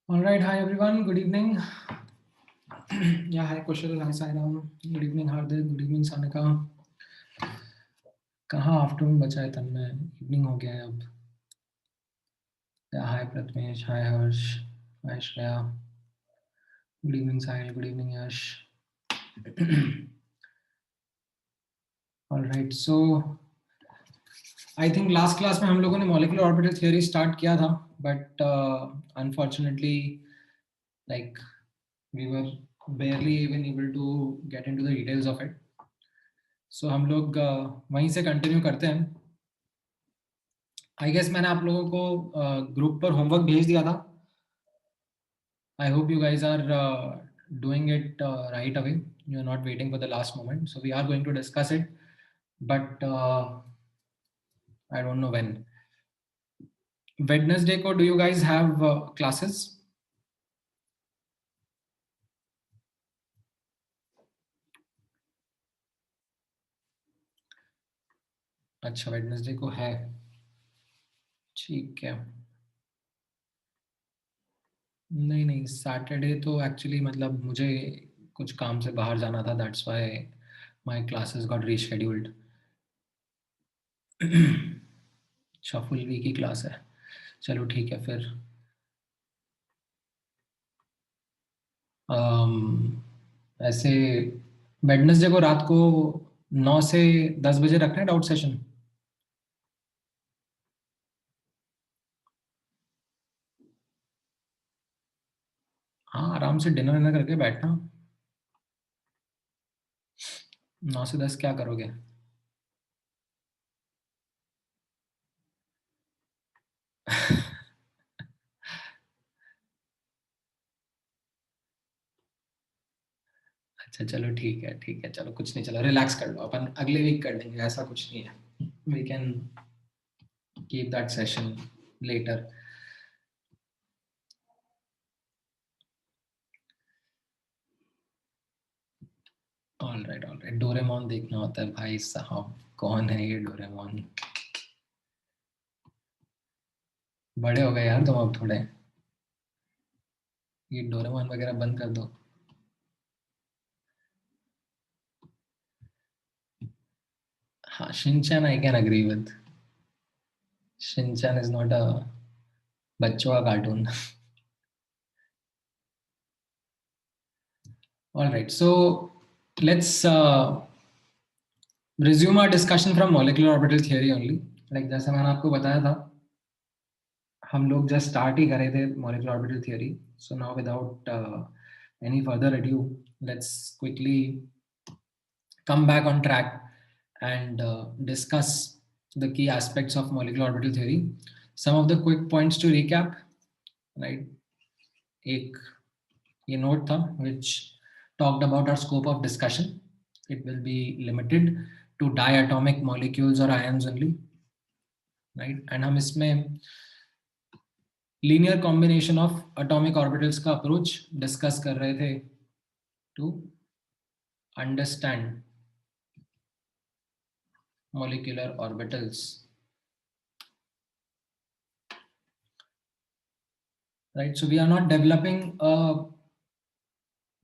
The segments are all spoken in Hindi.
All right, hi everyone. Good evening. Yeah, hi Kushal, hi Sairam. Good evening Hardik. Good evening Sanika. कहाँ आफ्टरनून बचा है तब में इवनिंग हो गया है अब. Yeah, hi Pratmesh, hi Harsh, hi Shreya. Good evening Sahil. Good evening Yash. All right, so I think last class में हम लोगों ने molecular orbital theory start किया था, but unfortunately, like we were barely even able to get into the details of it. So हम लोग वहीं से कंटिन्यू करते हैं. आई गेस मैंने आप लोगों को ग्रुप पर होमवर्क भेज दिया था. I hope you guys are doing it right away. You are not waiting for the last moment. So we are going to discuss it, but I don't know when. Wednesday को do you guys have classes? अच्छा, वेडनेसडे को है. ठीक है. नहीं नहीं, सैटरडे तो एक्चुअली मतलब मुझे कुछ काम से बाहर जाना था. That's why my classes got rescheduled. अच्छा, फुल वीक की क्लास है. चलो ठीक है फिर. ऐसे वेडनेसडे को रात को 9 से 10 बजे रखना है डाउट सेशन. हाँ, आराम से डिनर विनर करके बैठना. 9 से 10 क्या करोगे? अच्छा चलो ठीक है, चलो कुछ नहीं, चलो रिलैक्स कर लो. अपन अगले वीक कर लेंगे, ऐसा कुछ नहीं है. We can keep that session later. All right. Doraemon देखना होता है भाई साहब. कौन है ये डोरेमोन? बड़े हो गए यार तुम अब थोड़े. ये डोरेमोन वगैरह बंद कर दो. हाँ, Shinchan I can agree with. Shinchan is not a बच्चों का cartoon. All right, so let's resume our discussion from molecular orbital theory only. Like जैसे मैंने आपको बताया था, हम लोग just start ही करे थे molecular orbital theory. So now without any further ado, let's quickly come back on track and discuss the key aspects of molecular orbital theory. Some of the quick points to recap, right? एक ये note था which talked about our scope of discussion. It will be limited to diatomic molecules or ions only, right? And हम इसमें linear combination of atomic orbitals का approach discuss कर रहे थे to understand molecular orbitals, right? So we are not developing a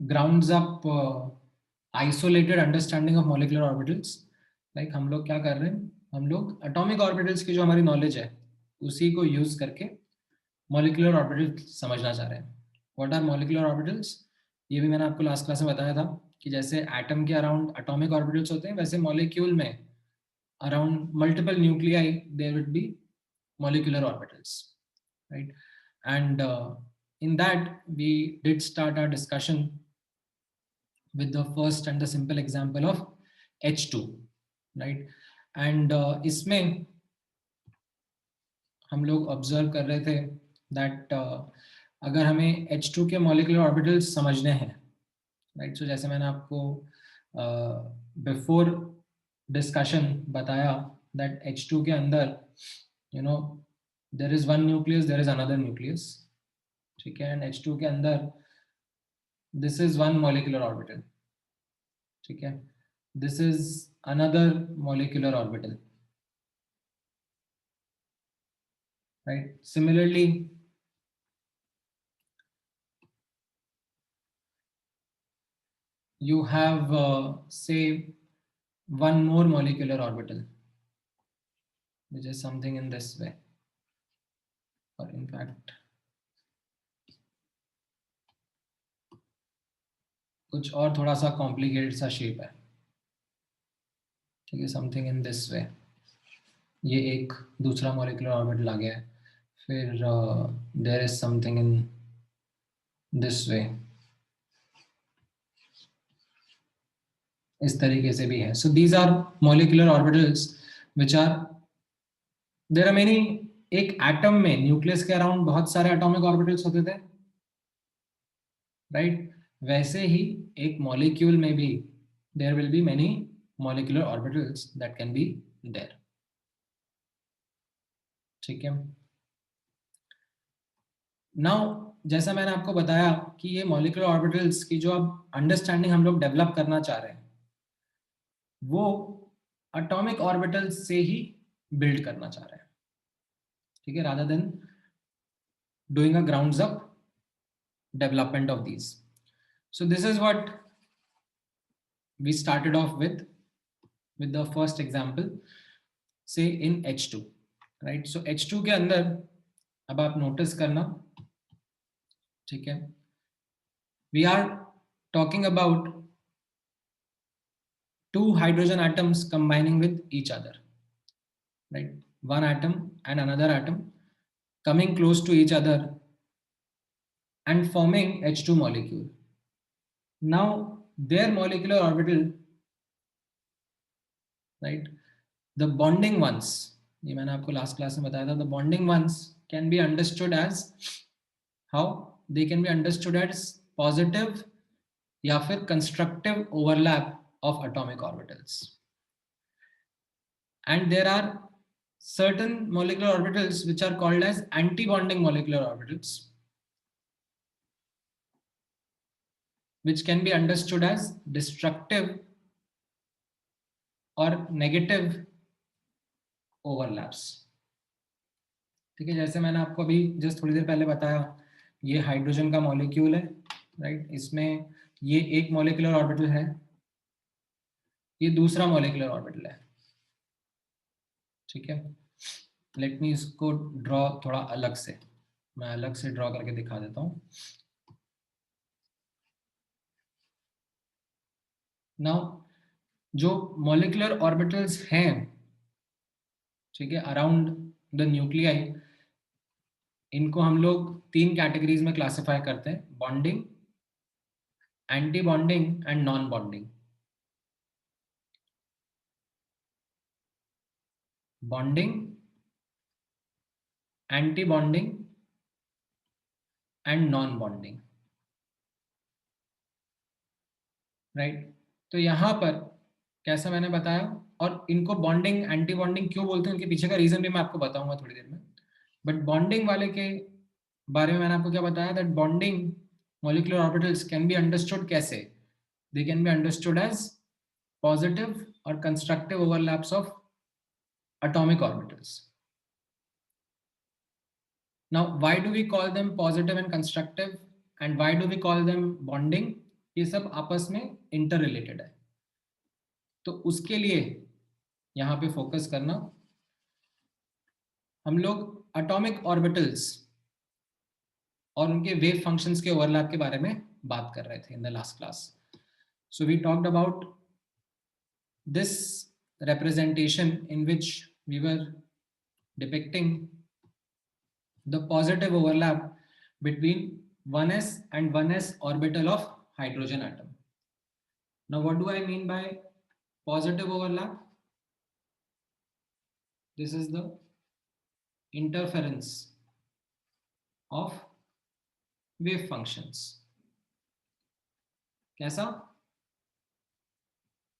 grounds up isolated understanding of molecular orbitals. Like हम लोग क्या कर रहे हैं, हम लोग atomic orbitals की जो हमारी knowledge है उसी को यूज करके मॉलिक्यूलर ऑर्बिटल्स समझना चाह रहे हैं. What are molecular orbitals? ये भी मैंने आपको लास्ट क्लास में बताया था कि जैसे एटम के अराउंड एटॉमिक ऑर्बिटल्स होते हैं, वैसे मॉलिक्यूल में around multiple nuclei there would be molecular orbitals, right? And in that we did start our discussion with the first and the simple example of H2, right? And इसमें हम लोग ऑब्जर्व कर रहे थे दैट अगर हमें H2 के मॉलिक्यूलर ऑर्बिटल्स समझने हैं, राइट? सो जैसे मैंने आपको बिफोर डिस्कशन बताया दैट H2 के अंदर you know there is one nucleus, there is another nucleus, ठीक है? एंड H2 के अंदर this is one molecular orbital, ठीक है? This is another molecular orbital, right? Similarly you have say one more molecular orbital, which is something in this way, or in fact कुछ और थोड़ा सा कॉम्प्लिकेटेड सा शेप है, ठीक है, समथिंग इन दिस वे. ये एक दूसरा मॉलिक्यूलर ऑर्बिटल आ गया है. फिर there is something in this way, इस तरीके से भी है. So these are molecular orbitals which are, there are many. एक एटम में न्यूक्लियस के अराउंड बहुत सारे एटॉमिक ऑर्बिटल्स होते थे, राइट? वैसे ही एक मॉलिक्यूल में भी there will be many molecular orbitals that can be there. ठीक है. नाउ जैसा मैंने आपको बताया कि ये मॉलिक्यूलर ऑर्बिटल्स की जो अब अंडरस्टैंडिंग हम लोग डेवलप करना चाह रहे हैं, वो एटॉमिक ऑर्बिटल्स से ही बिल्ड करना चाह रहे हैं, ठीक है, rather than doing a grounds up development of these. So this is what we started off with the first example, say in H2, right? So H2 के अंदर अब आप नोटिस करना, ठीक है, we are talking about two hydrogen atoms combining with each other, right? One atom and another atom coming close to each other and forming H2 molecule. Now their molecular orbital, right, the bonding ones, ये मैंने आपको लास्ट क्लास में बताया था, the bonding ones can be understood as how they can be understood as positive या फिर constructive overlap of atomic orbitals. And there are certain molecular orbitals which are called as anti-bonding molecular orbitals, which can be understood as destructive or negative overlaps. ठीक है, जैसे मैंने आपको अभी जस्ट थोड़ी देर पहले बताया, ये हाइड्रोजन का मॉलिक्यूल है, राइट? इसमें ये एक मॉलिक्यूलर ऑर्बिटल है, ये दूसरा मॉलिक्यूलर ऑर्बिटल है, ठीक है. लेट मी इसको ड्रॉ थोड़ा अलग से, मैं अलग से ड्रॉ करके दिखा देता हूं. नाउ जो मॉलिक्यूलर ऑर्बिटल्स हैं, ठीक है, अराउंड द न्यूक्लियाई, इनको हम लोग तीन कैटेगरीज में क्लासिफाई करते हैं: bonding, anti bonding and non bonding. Bonding, anti bonding and non bonding, right? तो यहां पर कैसा मैंने बताया, और इनको बॉन्डिंग एंटी बॉन्डिंग क्यों बोलते हैं, उनके पीछे का रीजन भी मैं आपको बताऊंगा थोड़ी देर में. बट बॉन्डिंग वाले के बारे में मैंने आपको क्या बताया, that bonding molecular orbitals can be understood कैसे, they can be understood as positive or constructive overlaps of atomic orbitals. Now why do we call them positive and constructive, and why do we call them bonding? ये सब आपस में interrelated है, तो उसके लिए यहाँ पे फोकस करना. हम लोग एटॉमिक ऑर्बिटल्स और उनके वेव फंक्शंस के ओवरलैप के बारे में बात कर रहे थे in the last class. So we talked about this representation in which we were depicting the positive overlap between 1s and 1s orbital of hydrogen atom. Now what do I mean by positive overlap? This is the interference of wave functions. कैसा?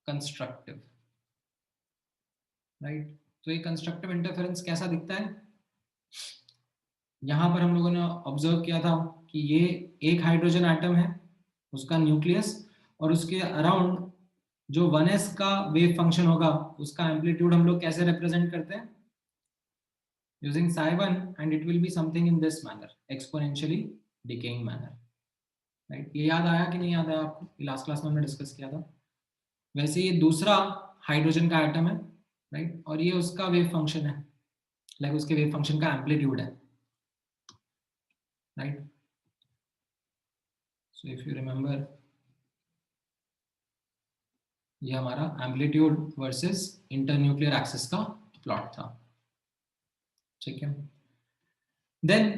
Constructive, right? तो ये कंस्ट्रक्टिव इंटरफेरेंस कैसा दिखता है? यहां पर हम लोगों ने ऑब्जर्व किया था कि ये एक हाइड्रोजन एटम है, उसका न्यूक्लियस, और उसके अराउंड जो 1s का वेव फंक्शन होगा, उसका एम्पलीट्यूड हम लोग कैसे रिप्रेजेंट करते हैं? Using psi1, and it will be something in this manner, exponentially decaying manner. Right. ये याद आया कि नहीं याद आया आपको? लास्ट क्लास में हमने डिस्कस किया था। वैसे ये दूसरा हाइड्रोजन का एटम है, राइट, और ये उसका वेव फंक्शन है, लाइक उसके वेव फंक्शन का एम्पलीट्यूड है, right. So if you remember, ये हमारा एम्पलीट्यूड वर्सेस इंटरन्यूक्लियर एक्सिस का प्लॉट था, ठीक है। Then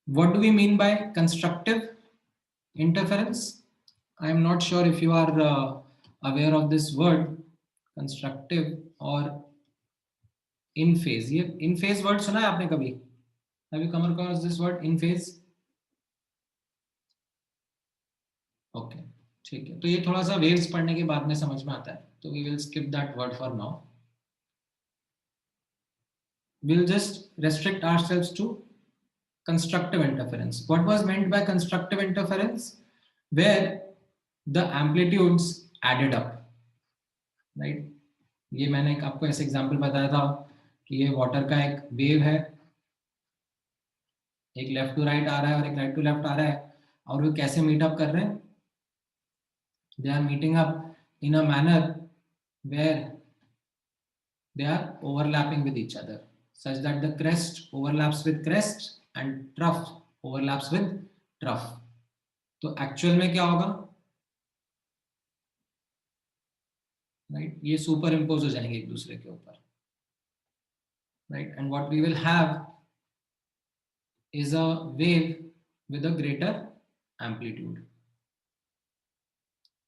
what do we mean by constructive interference? I am not sure if you are aware of this word constructive or in phase. ये in phase word सुना है आपने कभी? Have you come across this word in phase? Okay, ठीक है। तो ये थोड़ा सा waves पढ़ने के बाद में समझ में आता है, तो we will skip that word for now. We'll just restrict ourselves to constructive interference. What was meant by constructive interference? Where the amplitudes added up, right? ये मैंने आपको ऐसे एग्जांपल बताया था कि ये वाटर का एक वेव है, एक लेफ्ट टू राइट आ रहा है और एक राइट टू लेफ्ट आ रहा है, और वो कैसे मीट अप कर रहे हैं? They are meeting up in a manner where they are overlapping with each other such that the crest overlaps with crest and trough overlaps with trough. तो एक्चुअल में क्या होगा, राइट, ये सुपर इम्पोज हो जाएंगे एक दूसरे के ऊपर, right, and what we will have is a wave with a greater amplitude,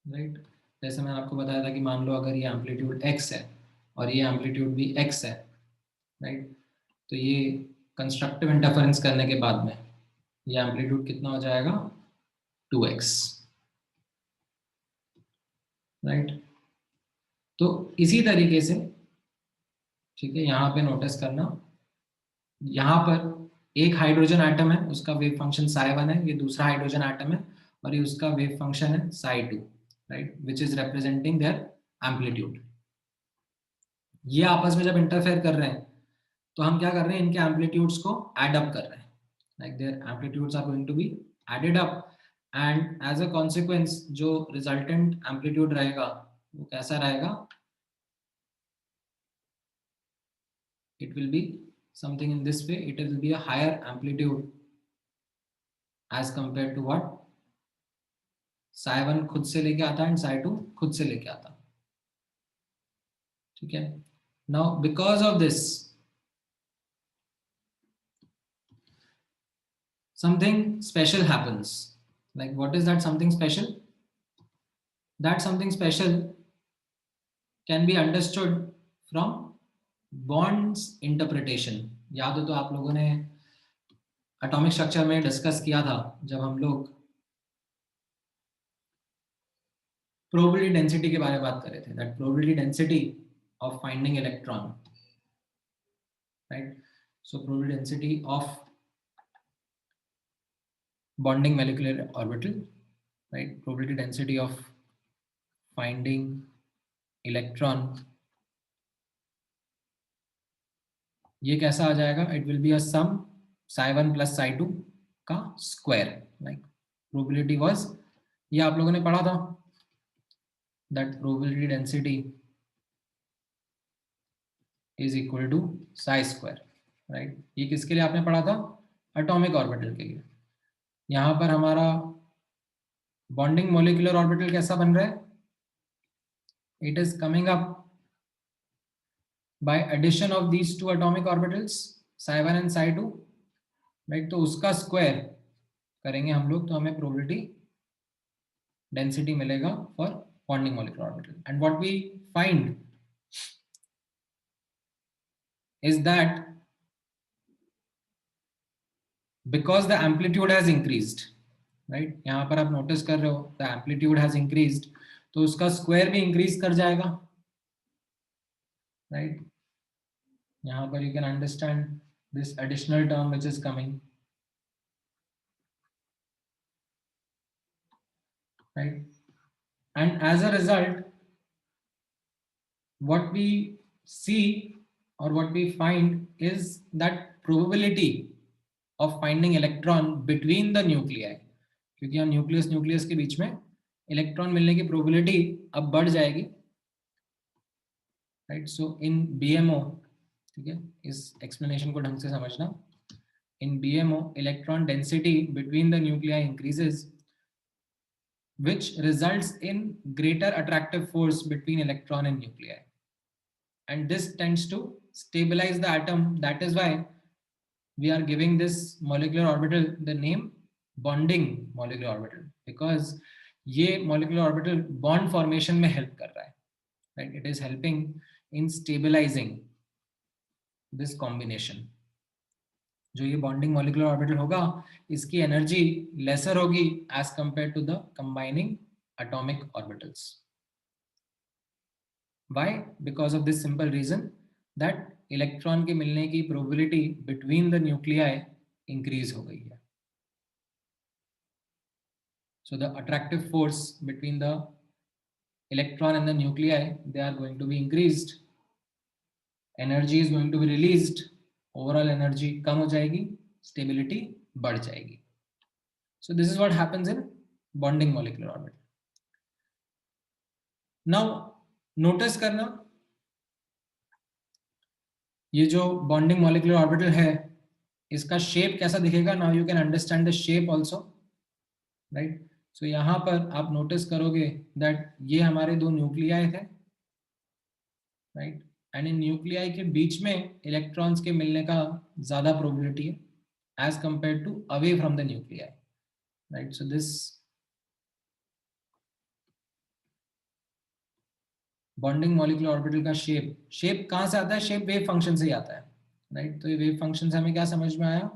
right? जैसे मैंने आपको बताया था कि मान लो अगर ये एम्पलीट्यूड x है और ये एम्पलीट्यूड भी x है, राइट, तो ये कंस्ट्रक्टिव इंटरफेरेंस करने के बाद में ये एम्पलीट्यूड कितना हो जाएगा? 2x, right. तो इसी तरीके से, ठीक है, यहाँ पे नोटिस करना, यहाँ पर एक हाइड्रोजन एटम है, उसका वेव फंक्शन psi1 है, ये दूसरा हाइड्रोजन एटम है और ये उसका वेव फंक्शन है psi2, right, which is representing their amplitude. ये आपस में जब इंटरफेयर कर रहे हैं तो हम क्या कर रहे हैं, इनके एम्पलीट्यूड्स को एड अप कर रहे हैं, like their amplitudes are going to be added up, and as a consequence जो रिजल्टेंट एम्पलीट्यूड रहेगा वो कैसा रहेगा? It will be something in this way, it will be a higher amplitude as compared to what psi1 खुद से लेके आता है एंड psi2 खुद से लेके आता, ठीक है। Now because of this something special happens. Like what is that something special? That something special can be understood from Bond's interpretation. याद हो तो आप लोगों ने एटॉमिक स्ट्रक्चर में डिस्कस किया था जब हम लोग प्रोबेबिलिटी डेंसिटी के बारे में बात कर रहे थे, that probability density of finding electron, right. So probability density of bonding molecular orbital, right, probability density of finding electron, ये कैसा आ जाएगा? It will be a sum psi1 plus psi2 का स्क्वायर, लाइक प्रोबेबिलिटी वाज, ये आप लोगों ने पढ़ा था, that probability density is equal to psi square, right. ये किसके लिए आपने पढ़ा था? एटॉमिक ऑर्बिटल के लिए। यहाँ पर हमारा बॉन्डिंग मोलिकुलर ऑर्बिटल कैसा बन रहा है? It is coming up by addition of these two atomic orbitals psi1 and psi2, right. तो उसका स्क्वायर करेंगे हम लोग तो हमें प्रोबेबिलिटी डेंसिटी मिलेगा for bonding molecular orbital, and what we find is that because the amplitude has increased, right, यहाँ पर आप नोटिस कर रहे हो the amplitude has increased, तो उसका स्क्वायर भी इंक्रीज कर जाएगा, राइट। यहाँ पर you can understand this additional term which is coming, right, and as a result what we see or what we find is that probability of finding electron between the nuclei, क्योंकि यहाँ न्यूक्लियस न्यूक्लियस के बीच में इलेक्ट्रॉन मिलने की प्रोबेबिलिटी अब बढ़ जाएगी, राइट। सो इन बीएमओ, ठीक है, इस एक्सप्लेनेशन को ढंग से समझना। In BMO electron density between the nuclei increases which results in greater attractive force between electron and nuclei, and this tends to stabilize the atom. That is why we are giving this molecular orbital the name bonding molecular orbital, because ये molecular orbital bond formation में help कर रहा है, right? It is helping in stabilizing this combination. जो ये bonding molecular orbital होगा, इसकी energy lesser होगी as compared to the combining atomic orbitals. Why? Because of this simple reason that electron के मिलने की probability between the nuclei increase हो गई है. So the attractive force between the electron and the nuclei, they are going to be increased. Energy is going to be released. Overall energy कम हो जाएगी, stability बढ़ जाएगी. So this is what happens in bonding molecular orbital. Now notice करना, ये जो bonding molecular orbital है, इसका शेप कैसा दिखेगा. Now you can understand the shape also, right? So यहाँ पर आप नोटिस करोगे that ये हमारे दो न्यूक्लियाई थे, right? एंड इन न्यूक्लियाई के बीच में इलेक्ट्रॉन्स के मिलने का ज्यादा प्रोबेबिलिटी है as compare to away from the nuclei, right. So this bonding molecular orbital का शेप कहां से आता है. शेप वेव फंक्शन से ही आता है, राइट. तो ये वेव फंक्शन से हमें क्या समझ में आया,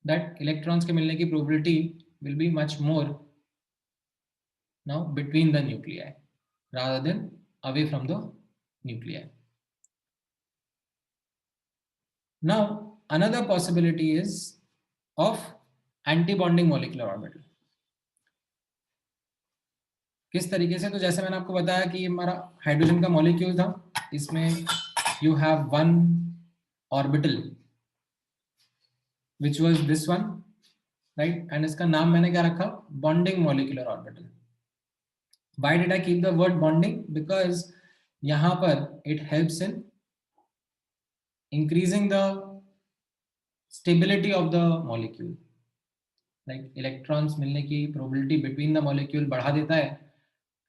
दैट इलेक्ट्रॉन्स के मिलने की probability will be much more now between the nuclei rather than away from the nuclei. Now another possibility is of anti-bonding molecular orbital. किस तरीके से, तो जैसे मैंने आपको बताया कि हमारा हाइड्रोजन का मॉलिक्यूल था, इसमें you have one orbital which was this one, right. And इसका नाम मैंने क्या रखा, bonding molecular orbital. Why did I keep the word bonding, because यहां पर it helps in increasing the stability of the molecule, like electrons मिलने की प्रोबेबिलिटी बिटवीन द मॉलिक्यूल बढ़ा देता है,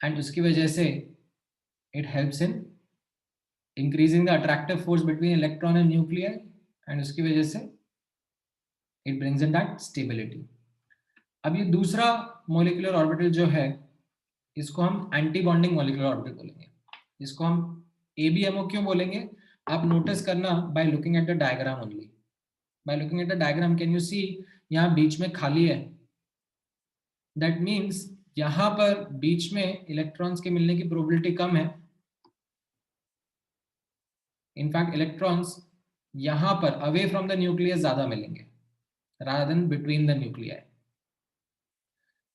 एंड उसकी वजह से it helps in increasing the attractive force between electron and nuclei, and उसकी वजह से it brings in that stability. अब ये दूसरा molecular orbital जो है, इसको हम anti bonding molecular orbital बोलेंगे. इसको हम ABMO क्यों बोलेंगे, आप नोटिस करना by looking at the diagram only. By looking at the diagram, can you see यहाँ बीच में खाली है. That means यहाँ पर बीच में इलेक्ट्रॉन्स के मिलने की प्रोबेबिलिटी कम है. इनफैक्ट इलेक्ट्रॉन्स यहां पर अवे फ्रॉम द न्यूक्लियस ज्यादा मिलेंगे rather than between the nuclei.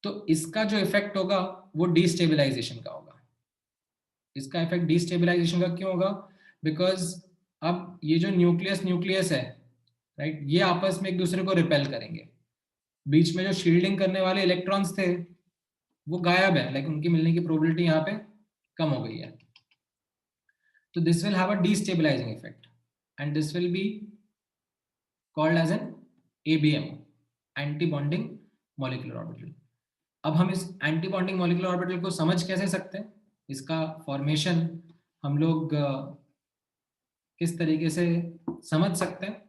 तो इसका जो इफेक्ट होगा वो डिस्टेबलाइजेशन का होगा. इसका इफेक्ट डिस्टेबलाइजेशन का क्यों होगा, बिकॉज अब ये जो न्यूक्लियस न्यूक्लियस है, राइट, ये आपस में एक दूसरे को रिपेल करेंगे. बीच में जो शील्डिंग करने वाले इलेक्ट्रॉन्स थे वो गायब है, लाइक उनकी मिलने की प्रोबेबिलिटी यहाँ पे कम हो गई है. So this will have a destabilizing effect, and this will be called as an ABMO, anti-bonding molecular orbital. अब हम इस anti-bonding molecular orbital को समझ कैसे सकते हैं, इसका फॉर्मेशन हम लोग किस तरीके से समझ सकते हैं.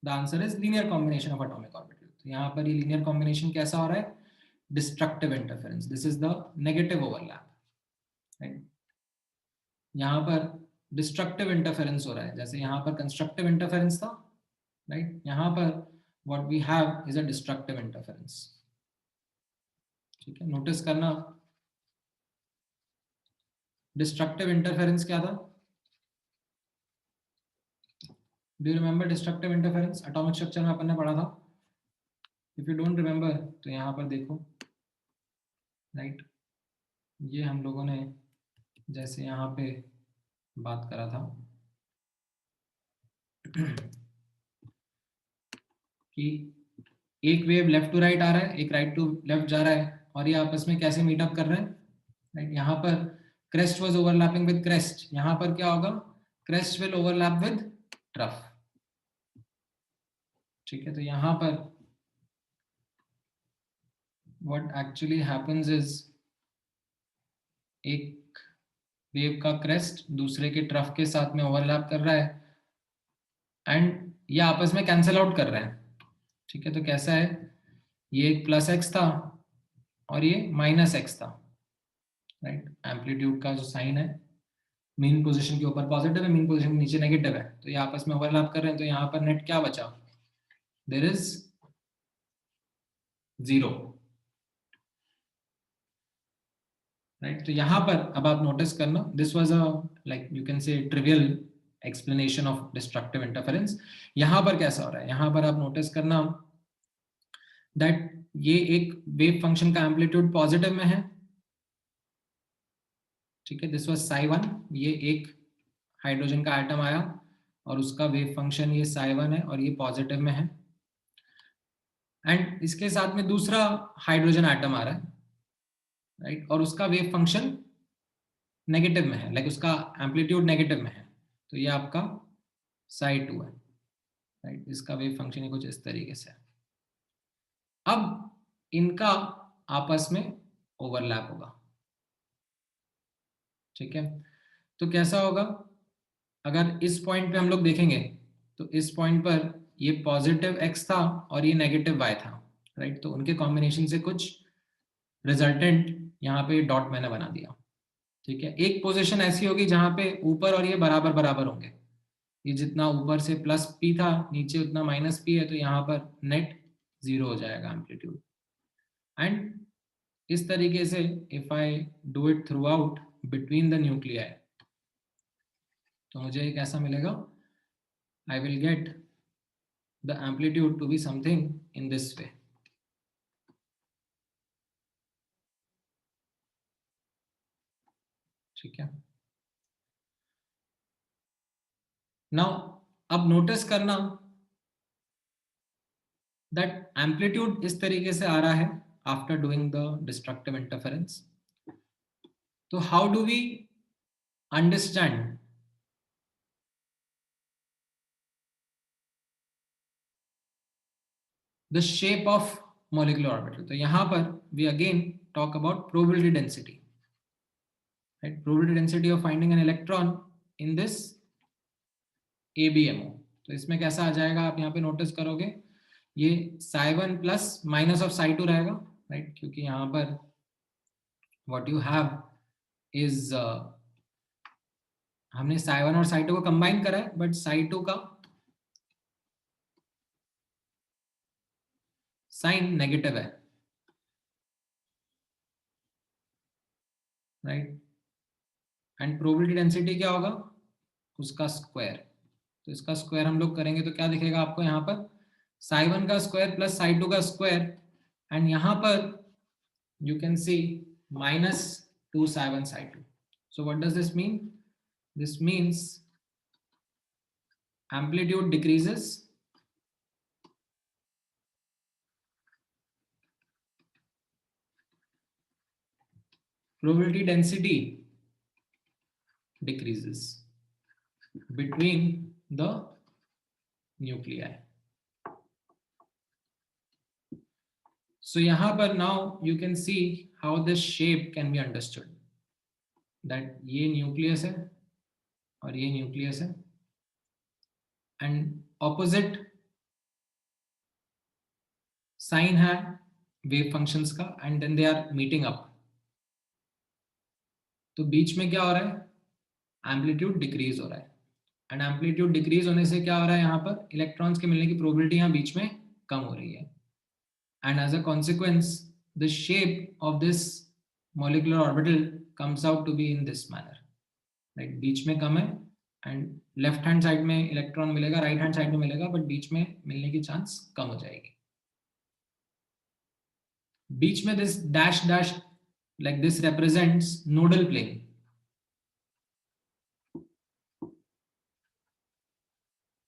The answer is linear combination of atomic orbital. तो यहाँ पर ये linear combination कैसा हो रहा है, destructive interference. This is the negative overlap, right? यहाँ पर डिस्ट्रक्टिव इंटरफेरेंस हो रहा है, जैसे यहाँ पर कंस्ट्रक्टिव इंटरफेरेंस था, राइट. यहाँ पर what we have is a destructive interference. ठीक है, नोटिस करना डिस्ट्रक्टिव इंटरफेरेंस क्या था. Do you remember destructive interference, atomic structure में अपन ने पढ़ा था. इफ यू डोंट रिमेंबर तो यहाँ पर देखो, राइट. ये हम लोगों ने जैसे यहाँ पे बात करा था कि एक वेव लेफ्ट टू राइट आ रहा है, एक राइट टू लेफ्ट जा रहा है, और ये आपस में कैसे मीटअप कर रहे हैं, राइट। यहाँ पर crest was overlapping with crest, यहाँ पर क्या होगा, crest will overlap with trough, ठीक है। तो यहाँ पर व्हाट एक्चुअली हैपेंस इज, एक वेव का क्रेस्ट दूसरे के ट्रफ के साथ में ओवरलैप कर रहा है, एंड ये आपस में कैंसिल आउट कर रहे हैं, ठीक है। तो कैसा है, ये एक प्लस एक्स था और ये माइनस एक्स था, राइट। एम्पलीट्यूड का जो साइन है मीन पोजीशन के ऊपर पॉजिटिव है, मीन पोजीशन के नीचे नेगेटिव है, तो ये आपस में ओवरलैप कर रहे हैं, तो यहाँ पर नेट क्या बचा, देयर इज 0, राइट। तो यहाँ पर अब आप नोटिस करना, this was a like you can say trivial explanation of destructive interference. यहाँ पर कैसा हो रहा है, यहाँ पर आप नोटिस करना दैट ये एक वेव फंक्शन का एम्पलीट्यूड पॉजिटिव में है, ठीक है। दिस वाज psi1, ये एक हाइड्रोजन का एटम आया और उसका वेव फंक्शन ये psi1 है और ये पॉजिटिव में है, एंड इसके साथ में दूसरा हाइड्रोजन एटम आ रहा है, राइट, और उसका वेव फंक्शन नेगेटिव में है, लाइक उसका एम्पलीट्यूड नेगेटिव में है, तो ये आपका psi2 है, राइट। इसका वेव फंक्शन ही कुछ इस तरीके से है। अब इनका आपस में ओवरलैप होगा, ठीक है। तो कैसा होगा, अगर इस पॉइंट पे हम लोग देखेंगे तो इस पॉइंट पर ये पॉजिटिव x था और ये नेगेटिव y था, राइट। तो उनके कॉम्बिनेशन से कुछ रिजल्टेंट यहाँ पे डॉट मैंने बना दिया, ठीक है। एक पोजीशन ऐसी होगी जहां पे ऊपर और ये बराबर बराबर होंगे, ये जितना ऊपर से प्लस p था नीचे उतना माइनस p है, तो यहाँ पर नेट 0 हो जाएगा एम्पलीट्यूड। एंड इस तरीके से if I do it through out between the nuclei, तो मुझे एक ऐसा मिलेगा, I will get the amplitude to be something in this way, ठीक है। नाउ अब नोटिस करना दैट एम्पलीट्यूड इस तरीके से आ रहा है after doing the destructive interference. तो how do we understand the shape of molecular orbital? तो यहां पर we again talk about probability density, right? Probability density of finding an electron in this ABMO। तो इसमें कैसा आ जाएगा, आप यहाँ पे नोटिस करोगे ये psi1 plus minus of psi2 रहेगा, राइट, क्योंकि यहाँ पर व्हाट यू हैव इज हमने psi1 और psi2 को कंबाइन करा है, बट psi2 का साइन नेगेटिव है, राइट। एंड प्रोबेबिलिटी डेंसिटी क्या होगा, उसका स्क्वायर। तो इसका स्क्वायर हम लोग करेंगे तो क्या दिखेगा आपको, यहाँ पर psi1 का स्क्वायर प्लस psi2 का स्क्वायर, एंड यहाँ पर you can see minus 2 psi1 psi2. So what does this mean? This means amplitude decreases, probability density decreases between the nuclei. So यहाँ पर now you can see how this shape can be understood. That ये nucleus है और ये nucleus है, and opposite sign है wave functions का, and then they are meeting up. तो बीच में क्या हो रहा है, एम्पलीट्यूड डिक्रीज हो रहा है, एंड एम्पलीट्यूड डिक्रीज होने से क्या हो रहा है, यहाँ पर इलेक्ट्रॉन्स के मिलने की प्रोबेबिलिटी यहाँ बीच में कम हो रही है, and as a consequence the shape of this molecular orbital comes out to be in this manner, right. बीच में कम है एंड लेफ्ट हैंड साइड में इलेक्ट्रॉन मिलेगा, राइट हैंड साइड में मिलेगा, बट बीच में मिलने की चांस कम हो जाएगी। बीच में this dash dash like this represents nodal plane,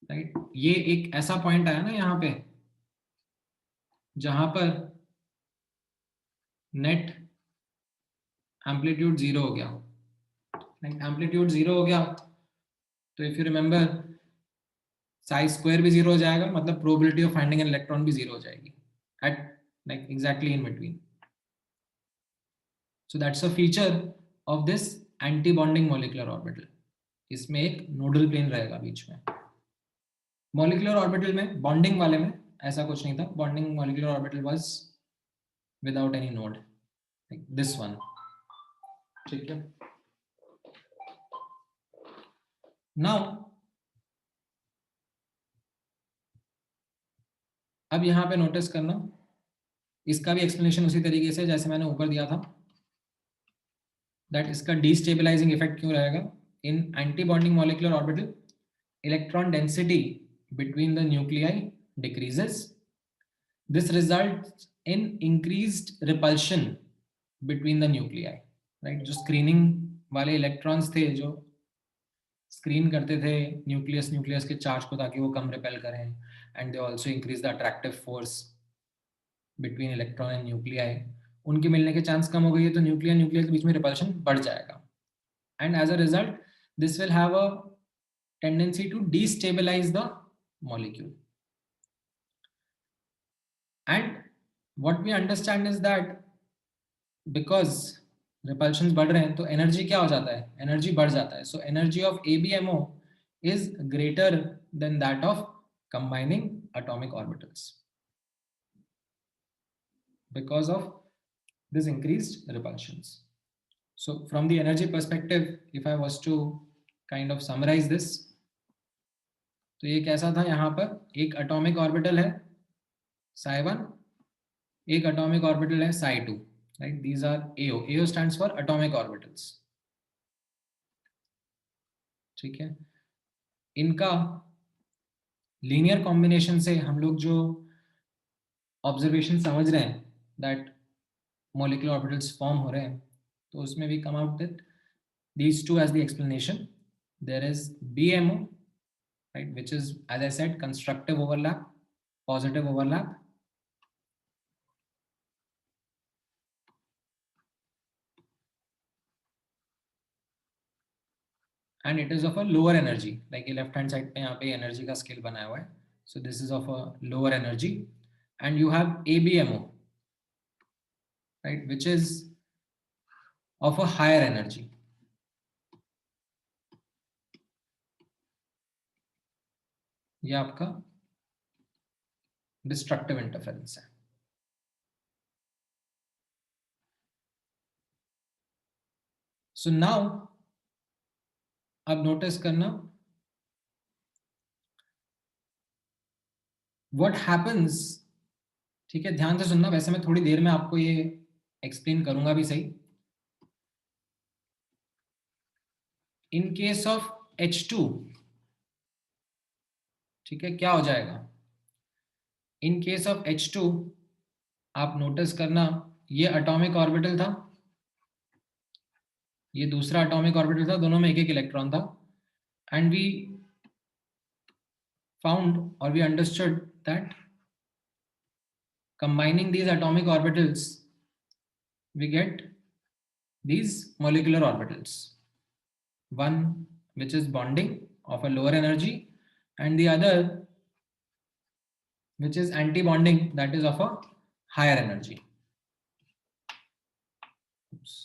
right. ये एक ऐसा पॉइंट आया ना यहाँ पे जहां पर नेट एम्पलीट्यूड जीरो हो गया, एम्पलीट्यूड जीरो हो गया तो if you remember psi square भी जीरो हो जाएगा, मतलब probability of finding an electron भी जीरो हो जाएगी at like exactly in between. So that's a feature of this anti bonding molecular orbital. इसमें एक नोडल प्लेन रहेगा बीच में. मॉलिक्यूलर ऑर्बिटल में, बॉन्डिंग वाले में ऐसा कुछ नहीं था. Bonding molecular orbital was without any node, like this one. ठीक है. नाउ अब यहां पे नोटिस करना, इसका भी एक्सप्लेनेशन उसी तरीके से जैसे मैंने ऊपर दिया था, दैट इसका डिस्टेबलाइजिंग इफेक्ट क्यों रहेगा. In anti bonding molecular orbital electron density between the nuclei decreases. This results in increased repulsion between the nuclei. Right? जो स्क्रीनिंग वाले इलेक्ट्रॉन्स थे, जो स्क्रीन करते थे न्यूक्लियस के चार्ज को ताकि वो कम रिपेल करें, and they also increase the attractive force between electron and nuclei. उनके मिलने के चांस कम हो गई है तो न्यूक्लियर के बीच में रिपल्शन बढ़ जाएगा. And as a result this will have a tendency to destabilize the molecule. And what we understand is that because repulsions बढ़ रहे हैं तो एनर्जी क्या हो जाता है, एनर्जी बढ़ जाता है. So energy of ABMO is greater than that of combining atomic orbitals because of this increased repulsions. So from the energy perspective, if I was to kind of summarize this, तो ये कैसा था, यहाँ पर एक atomic orbital है psi1, एक atomic orbital है psi2. Right? These are AO. AO stands for atomic orbitals. ठीक है. इनका लीनियर कॉम्बिनेशन से हम लोग जो ऑब्जर्वेशन समझ रहे हैं दैट मॉलिक्यूलर ऑर्बिटल्स फॉर्म हो रहे हैं, तो उसमें भी come out that these two as the explanation. There is BMO, right, which is, as I said, constructive overlap, positive overlap. And it is of a lower energy, like ये left hand side पे यहाँ पे energy का scale बनाया हुआ है. So this is of a lower energy. And you have ABMO, right, which is of a higher energy. ये आपका डिस्ट्रक्टिव इंटरफेरेंस है. सो नाउ अब नोटिस करना व्हाट हैपेंस. ठीक है, ध्यान से सुनना. वैसे मैं थोड़ी देर में आपको ये एक्सप्लेन करूंगा भी सही. इन केस ऑफ H2, ठीक है, क्या हो जाएगा. इन केस ऑफ H2 आप नोटिस करना, ये एटॉमिक ऑर्बिटल था, ये दूसरा एटॉमिक ऑर्बिटल था, दोनों में एक एक इलेक्ट्रॉन था. एंड वी फाउंड और we understood that combining these atomic orbitals we get these molecular orbitals, one which is bonding of a lower energy and the other which is anti-bonding, that is of a higher energy. Oops.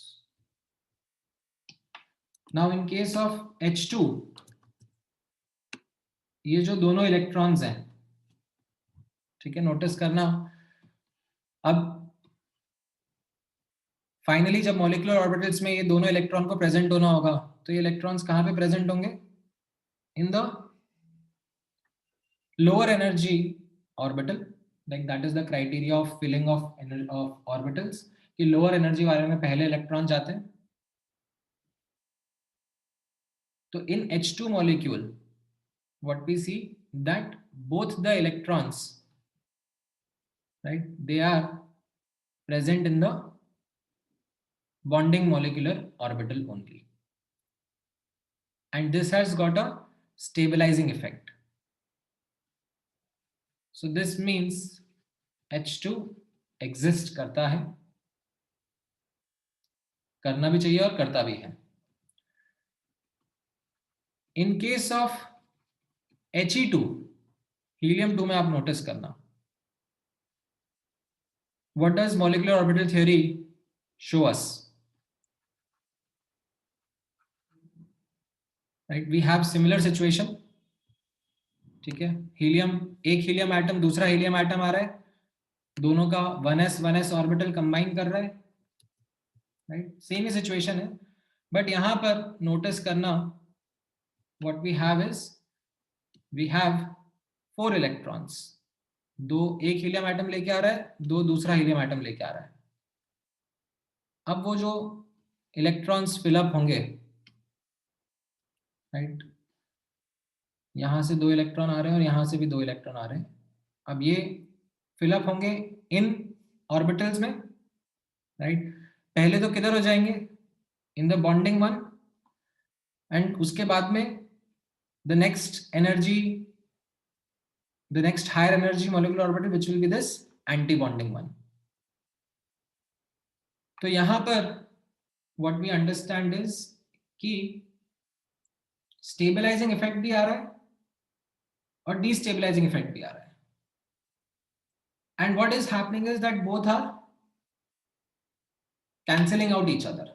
Now in case of H2, ये जो दोनों इलेक्ट्रॉन्स हैं, ठीक है, नोटिस करना. अब फाइनली जब मॉलिक्यूलर ऑर्बिटल्स में ये दोनों इलेक्ट्रॉन को प्रेजेंट होना होगा, तो ये इलेक्ट्रॉन्स कहां पे प्रेजेंट होंगे, in the lower energy orbital. Like that is the criteria of filling of orbitals, कि lower energy वाले में पहले इलेक्ट्रॉन जाते हैं. तो in H2 molecule what we see that both the electrons, right, they are present in the bonding molecular orbital only, and this has got a stabilizing effect. So this means H2 exist करता है, करना भी चाहिए और करता भी है। In case of He2, helium 2 में आप नोटिस करना, what does molecular orbital theory show us? Right, we have similar situation, ठीक है, हीलियम, एक हीलियम एटम दूसरा हीलियम एटम आ रहा है, दोनों का 1s ऑर्बिटल कंबाइन कर रहा है, राइट, सेम ही सिचुएशन है, बट यहां पर नोटिस करना, what we have is, we have 4 electrons, दो एक हीलियम एटम लेके आ रहा है, दो दूसरा हीलियम एटम लेके आ रहा है। अब वो जो इलेक्ट्रॉन्स फिलअप होंगे, राइट, यहां से 2 इलेक्ट्रॉन आ रहे हैं और यहां से भी 2 इलेक्ट्रॉन आ रहे हैं, अब ये फिलअप होंगे इन ऑर्बिटल्स में, राइट, पहले तो किधर हो जाएंगे, in the bonding one, and उसके बाद में the next energy, the next higher energy molecular orbital which will be this anti bonding one. तो यहां पर what we understand is कि stabilizing effect भी आ रहा है और destabilizing effect भी आ रहा है, and what is happening is that both are cancelling out each other.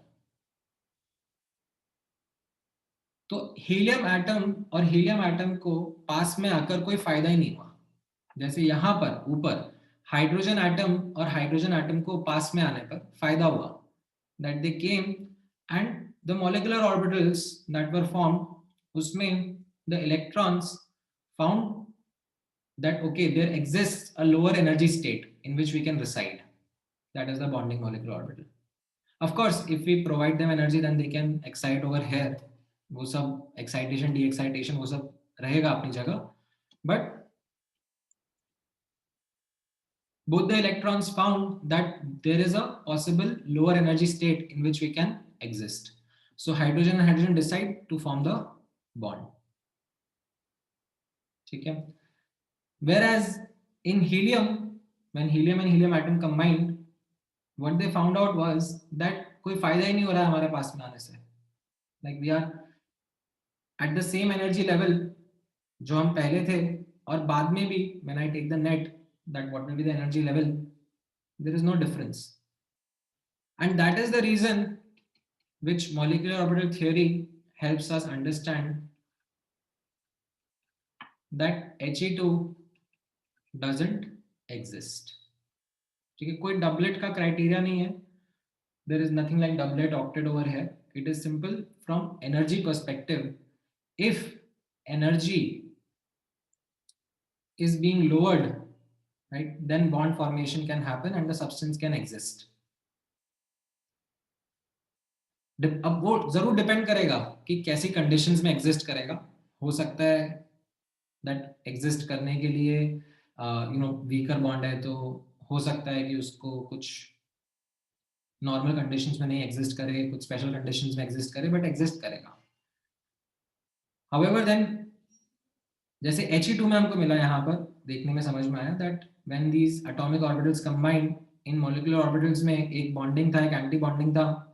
तो हीलियम एटम और हीलियम एटम को पास में आकर कोई फायदा ही नहीं हुआ, जैसे यहां पर ऊपर हाइड्रोजन एटम और हाइड्रोजन एटम को पास में आने पर फायदा हुआ, that they came and the molecular orbitals that were formed, उसमें the electrons found that okay there exists a lower energy state in which we can reside, that is the bonding molecular orbital. Of course if we provide them energy then they can excite over here, वो सब excitation de excitation वो सब रहेगा अपनी जगह, but both the electrons found that there is a possible lower energy state in which we can exist. So hydrogen and hydrogen decide to form the bond. ठीक है? Whereas in helium, when helium and helium atom combined, what they found out was that कोई फायदा ही नहीं हो रहा है हमारे पास में आने से. Like we are at the same energy level जो हम पहले थे, और बाद में भी when I take the net that what will be the energy level, there is no difference. And that is the reason which molecular orbital theory helps us understand that He2 doesn't exist. ठीक है, कोई डबलेट का क्राइटेरिया नहीं है, there is nothing like doublet octet over here, it is simple from energy perspective, if energy is being lowered, right, then bond formation can happen and the substance can exist. अब वो जरूर डिपेंड करेगा कि कैसी कंडीशंस में एग्जिस्ट करेगा, हो सकता है दैट एग्जिस्ट करने के लिए वीकर बॉन्ड है, तो हो सकता है कि उसको कुछ नॉर्मल कंडीशंस में नहीं एग्जिस्ट करे, कुछ स्पेशल कंडीशंस में एग्जिस्ट करे, बट एग्जिस्ट करेगा. हाउएवर देन जैसे He2 में हमको मिला, यहाँ पर देखने में समझ में आया that when these atomic orbitals combine, in molecular orbitals में एक बॉन्डिंग था, एक एंटी बॉन्डिंग था,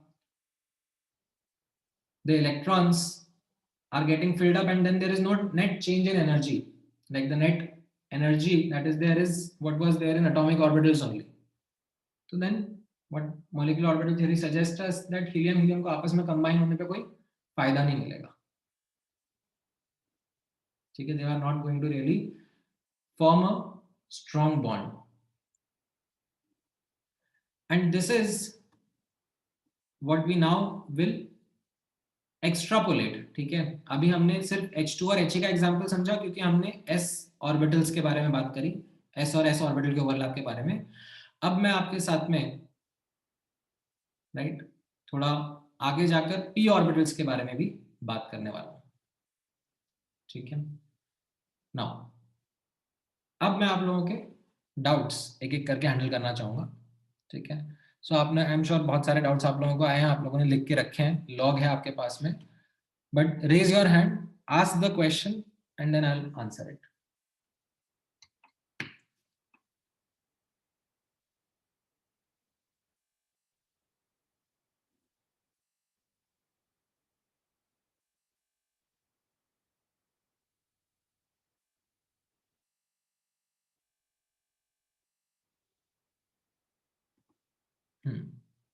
the electrons are getting filled up and then there is no net change in energy, like the net energy that is there is what was there in atomic orbitals only. So then what molecular orbital theory suggests us that helium helium को आपस में combine होने पे कोई फायदा नहीं मिलेगा, ठीक है, they are not going to really form a strong bond, and this is what we now will extrapolate. ठीक है, अभी हमने सिर्फ H2 और He का एग्जांपल समझा क्योंकि हमने s ऑर्बिटल्स के बारे में बात करी, s और s ऑर्बिटल के ओवरलैप के बारे में. अब मैं आपके साथ में राइट थोड़ा आगे जाकर p ऑर्बिटल्स के बारे में भी बात करने वाला हूं. ठीक है, नाउ अब मैं आप लोगों के डाउट्स एक एक करके हैंडल करना चाहूंगा. ठीक है, सो आपने आई एम श्योर बहुत सारे डाउट्स आप लोगों को आए हैं, आप लोगों ने लिख के रखे हैं, लॉग है आपके पास में, but raise your hand, ask the question and then I'll answer it.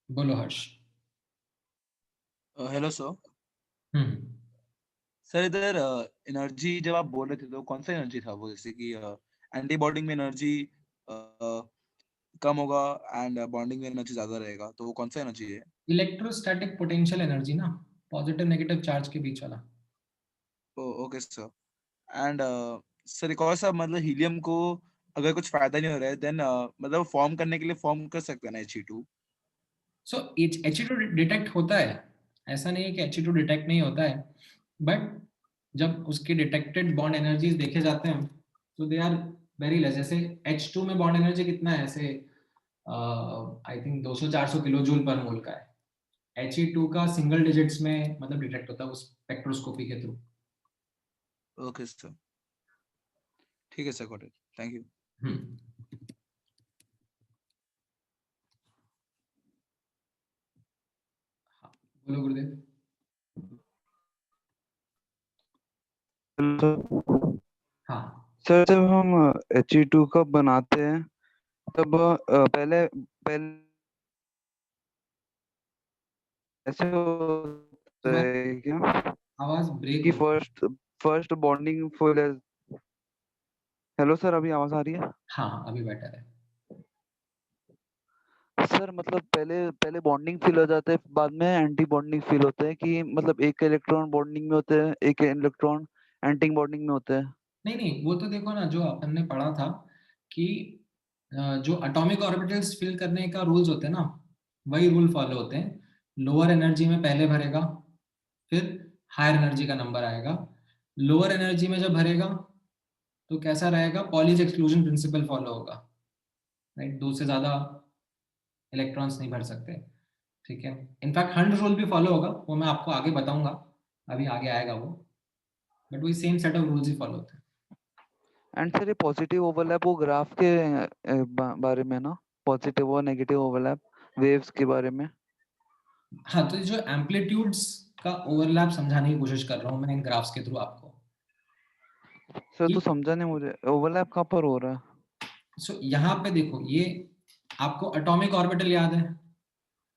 बोलो Harsh. Hello sir. Hmm sir इधर एनर्जी जब आप बोल रहे थे तो कौन सा एनर्जी था वो, जैसे कि एंटी बॉन्डिंग में एनर्जी कम होगा एंड बॉन्डिंग में एनर्जी ज्यादा रहेगा, तो वो कौन सा एनर्जी है? इलेक्ट्रोस्टैटिक पोटेंशियल एनर्जी ना, पॉजिटिव नेगेटिव चार्ज के बीच वाला। Okay sir. एंड सर एक और सा, मतलब हीलियम को अगर कुछ फायदा नहीं हो रहा है देन मतलब फॉर्म करने के लिए फॉर्म कर सकते हैं ना He2? सो He2 डिटेक्ट होता है, ऐसा नहीं है कि He2 डिटेक्ट नहीं होता है, बट जब उसके डिटेक्टेड बॉन्ड एनर्जीज देखे जाते हैं तो दे आर वेरी लेस। जैसे H2 में बॉन्ड एनर्जी कितना है, ऐसे आई थिंक 200-400 किलो जूल पर मोल का है। He2 का सिंगल डिजिट्स में मतलब डिटेक्ट होता है उस स्पेक्ट्रोस्कोपी के थ्रू। ओके सर, ठीक है sir, got it, thank you. Hmm हाँ, बोलो गुरुदेव। हाँ सर जब हम He2 कब बनाते हैं तब पहले पहले ऐसे होता तुम्हारी है क्या आवाज ब्रेक कि हो। फर्स्ट फर्स्ट बॉन्डिंग फुल है? हेलो सर, अभी आवाज आ रही है? हाँ अभी बेटर है। सर मतलब पहले पहले बॉन्डिंग फील हो जाता है, बाद में एंटी बॉन्डिंग फील होता है कि मतलब एक इलेक्ट्रॉन बॉन्डिंग में होते हैं, एक इलेक्ट्रॉन एंटी बॉन्डिंग में होते हैं। नहीं नहीं, वो तो देखो ना, जो अपन ने पढ़ा था कि जो एटॉमिक ऑर्बिटल्स फिल करने का रूल्स होते हैं ना, वही रूल फॉलो होते हैं। लोअर एनर्जी में पहले भरेगा, फिर हायर एनर्जी का नंबर आएगा। लोअर एनर्जी में जब भरेगा तो कैसा रहेगा, पॉलीज एक्सक्लूजन प्रिंसिपल फॉलो होगा, राइट। दो से ज्यादा इलेक्ट्रॉन्स नहीं भर सकते, ठीक है। इनफैक्ट हंड रूल भी फॉलो होगा, वो मैं आपको आगे बताऊंगा, अभी आगे आएगा वो, बट वही same set of rules he follow होते हैं। एंड सर ये पॉजिटिव ओवरलैप वो ग्राफ के बारे में ना, पॉजिटिव और नेगेटिव ओवरलैप वेव्स के बारे में। हाँ, तो जो एम्पलीट्यूड्स का ओवरलैप समझाने की कोशिश कर रहा हूँ मैं इन ग्राफ्स के थ्रू आपको। सर कि तो समझा नहीं मुझे, ओवरलैप कहाँ पर हो रहा है? यहाँ पे देखो, ये आपको एटॉमिक ऑर्बिटल याद है,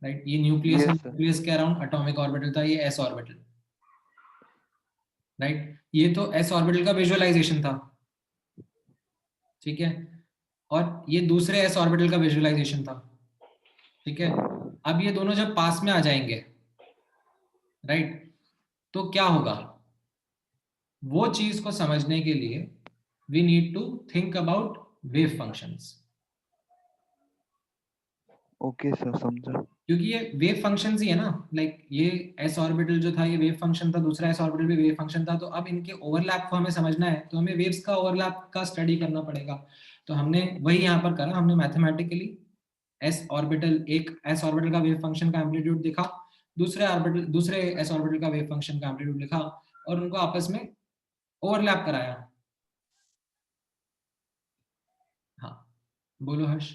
राइट। ये न्यूक्लियस है, यस सर। न्यूक्लियस के अराउंड एटॉमिक ऑर्बिटल था, ये एस ऑर्बिटल, राइट। ये तो एस ऑर्बिटल का विजुअलाइजेशन था, ठीक है। और ये दूसरे एस ऑर्बिटल का विजुअलाइजेशन था, ठीक है। अब ये दोनों जब पास में आ जाएंगे, राइट, तो क्या होगा, वो चीज को समझने के लिए we need to think about wave functions. Okay sir, समझा। क्योंकि ये वेव फंक्शंस ही है ना, लाइक ये एस ऑर्बिटल जो था ये वेव फंक्शन था, दूसरा एस ऑर्बिटल भी वेव फंक्शन था। तो अब इनके ओवरलैप को हमें समझना है, तो हमें वेव्स का ओवरलैप का स्टडी करना पड़ेगा। तो हमने वही यहाँ पर करा, हमने मैथमेटिकली एस ऑर्बिटल, एक एस ऑर्बिटल का वेव फंक्शन का एम्पलीट्यूड दिखा, दूसरे एस ऑर्बिटल का वेव फंक्शन का एम्पलीट्यूड लिखा, और उनको आपस में ओवरलैप कराया। हाँ, बोलो हर्ष।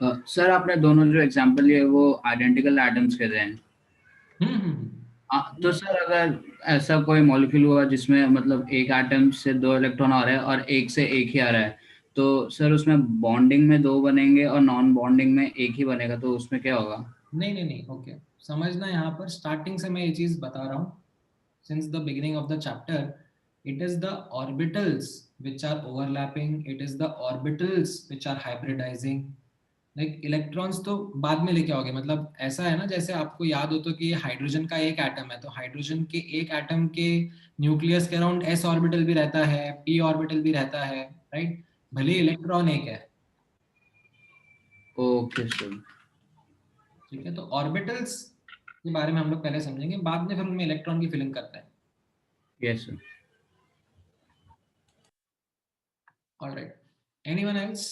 सर आपने दोनों जो एग्जांपल लिए वो आइडेंटिकल एटम्स के थे। तो हम्म। सर अगर ऐसा कोई मॉलिक्यूल हुआ जिसमें मतलब एक एटम से दो इलेक्ट्रॉन आ रहे हैं और एक से एक ही आ रहा है, तो सर उसमें बॉन्डिंग में दो बनेंगे और नॉन बॉन्डिंग में एक ही बनेगा, तो उसमें क्या होगा? नहीं नहीं नहीं, ओके, समझना, यहाँ पर स्टार्टिंग से मैं ये चीज बता रहा हूँ। Since the beginning of the chapter, it is the orbitals which are overlapping, it is the orbitals which are hybridizing. Like electrons तो बाद में लेके आओगे, मतलब ऐसा है ना, जैसे आपको याद हो तो कि हाइड्रोजन का एक एटम है, तो हाइड्रोजन के एक एटम के न्यूक्लियस के अराउंड एस ऑर्बिटल भी रहता है, पी ऑर्बिटल भी रहता है, राइट। भले इलेक्ट्रॉन एक है, ओके सर। ठीक है। तो ऑर्बिटल्स के बारे में हम लोग पहले समझेंगे, बाद में फिर उनमें इलेक्ट्रॉन की फिलिंग करते हैं। Yes sir. All right, anyone else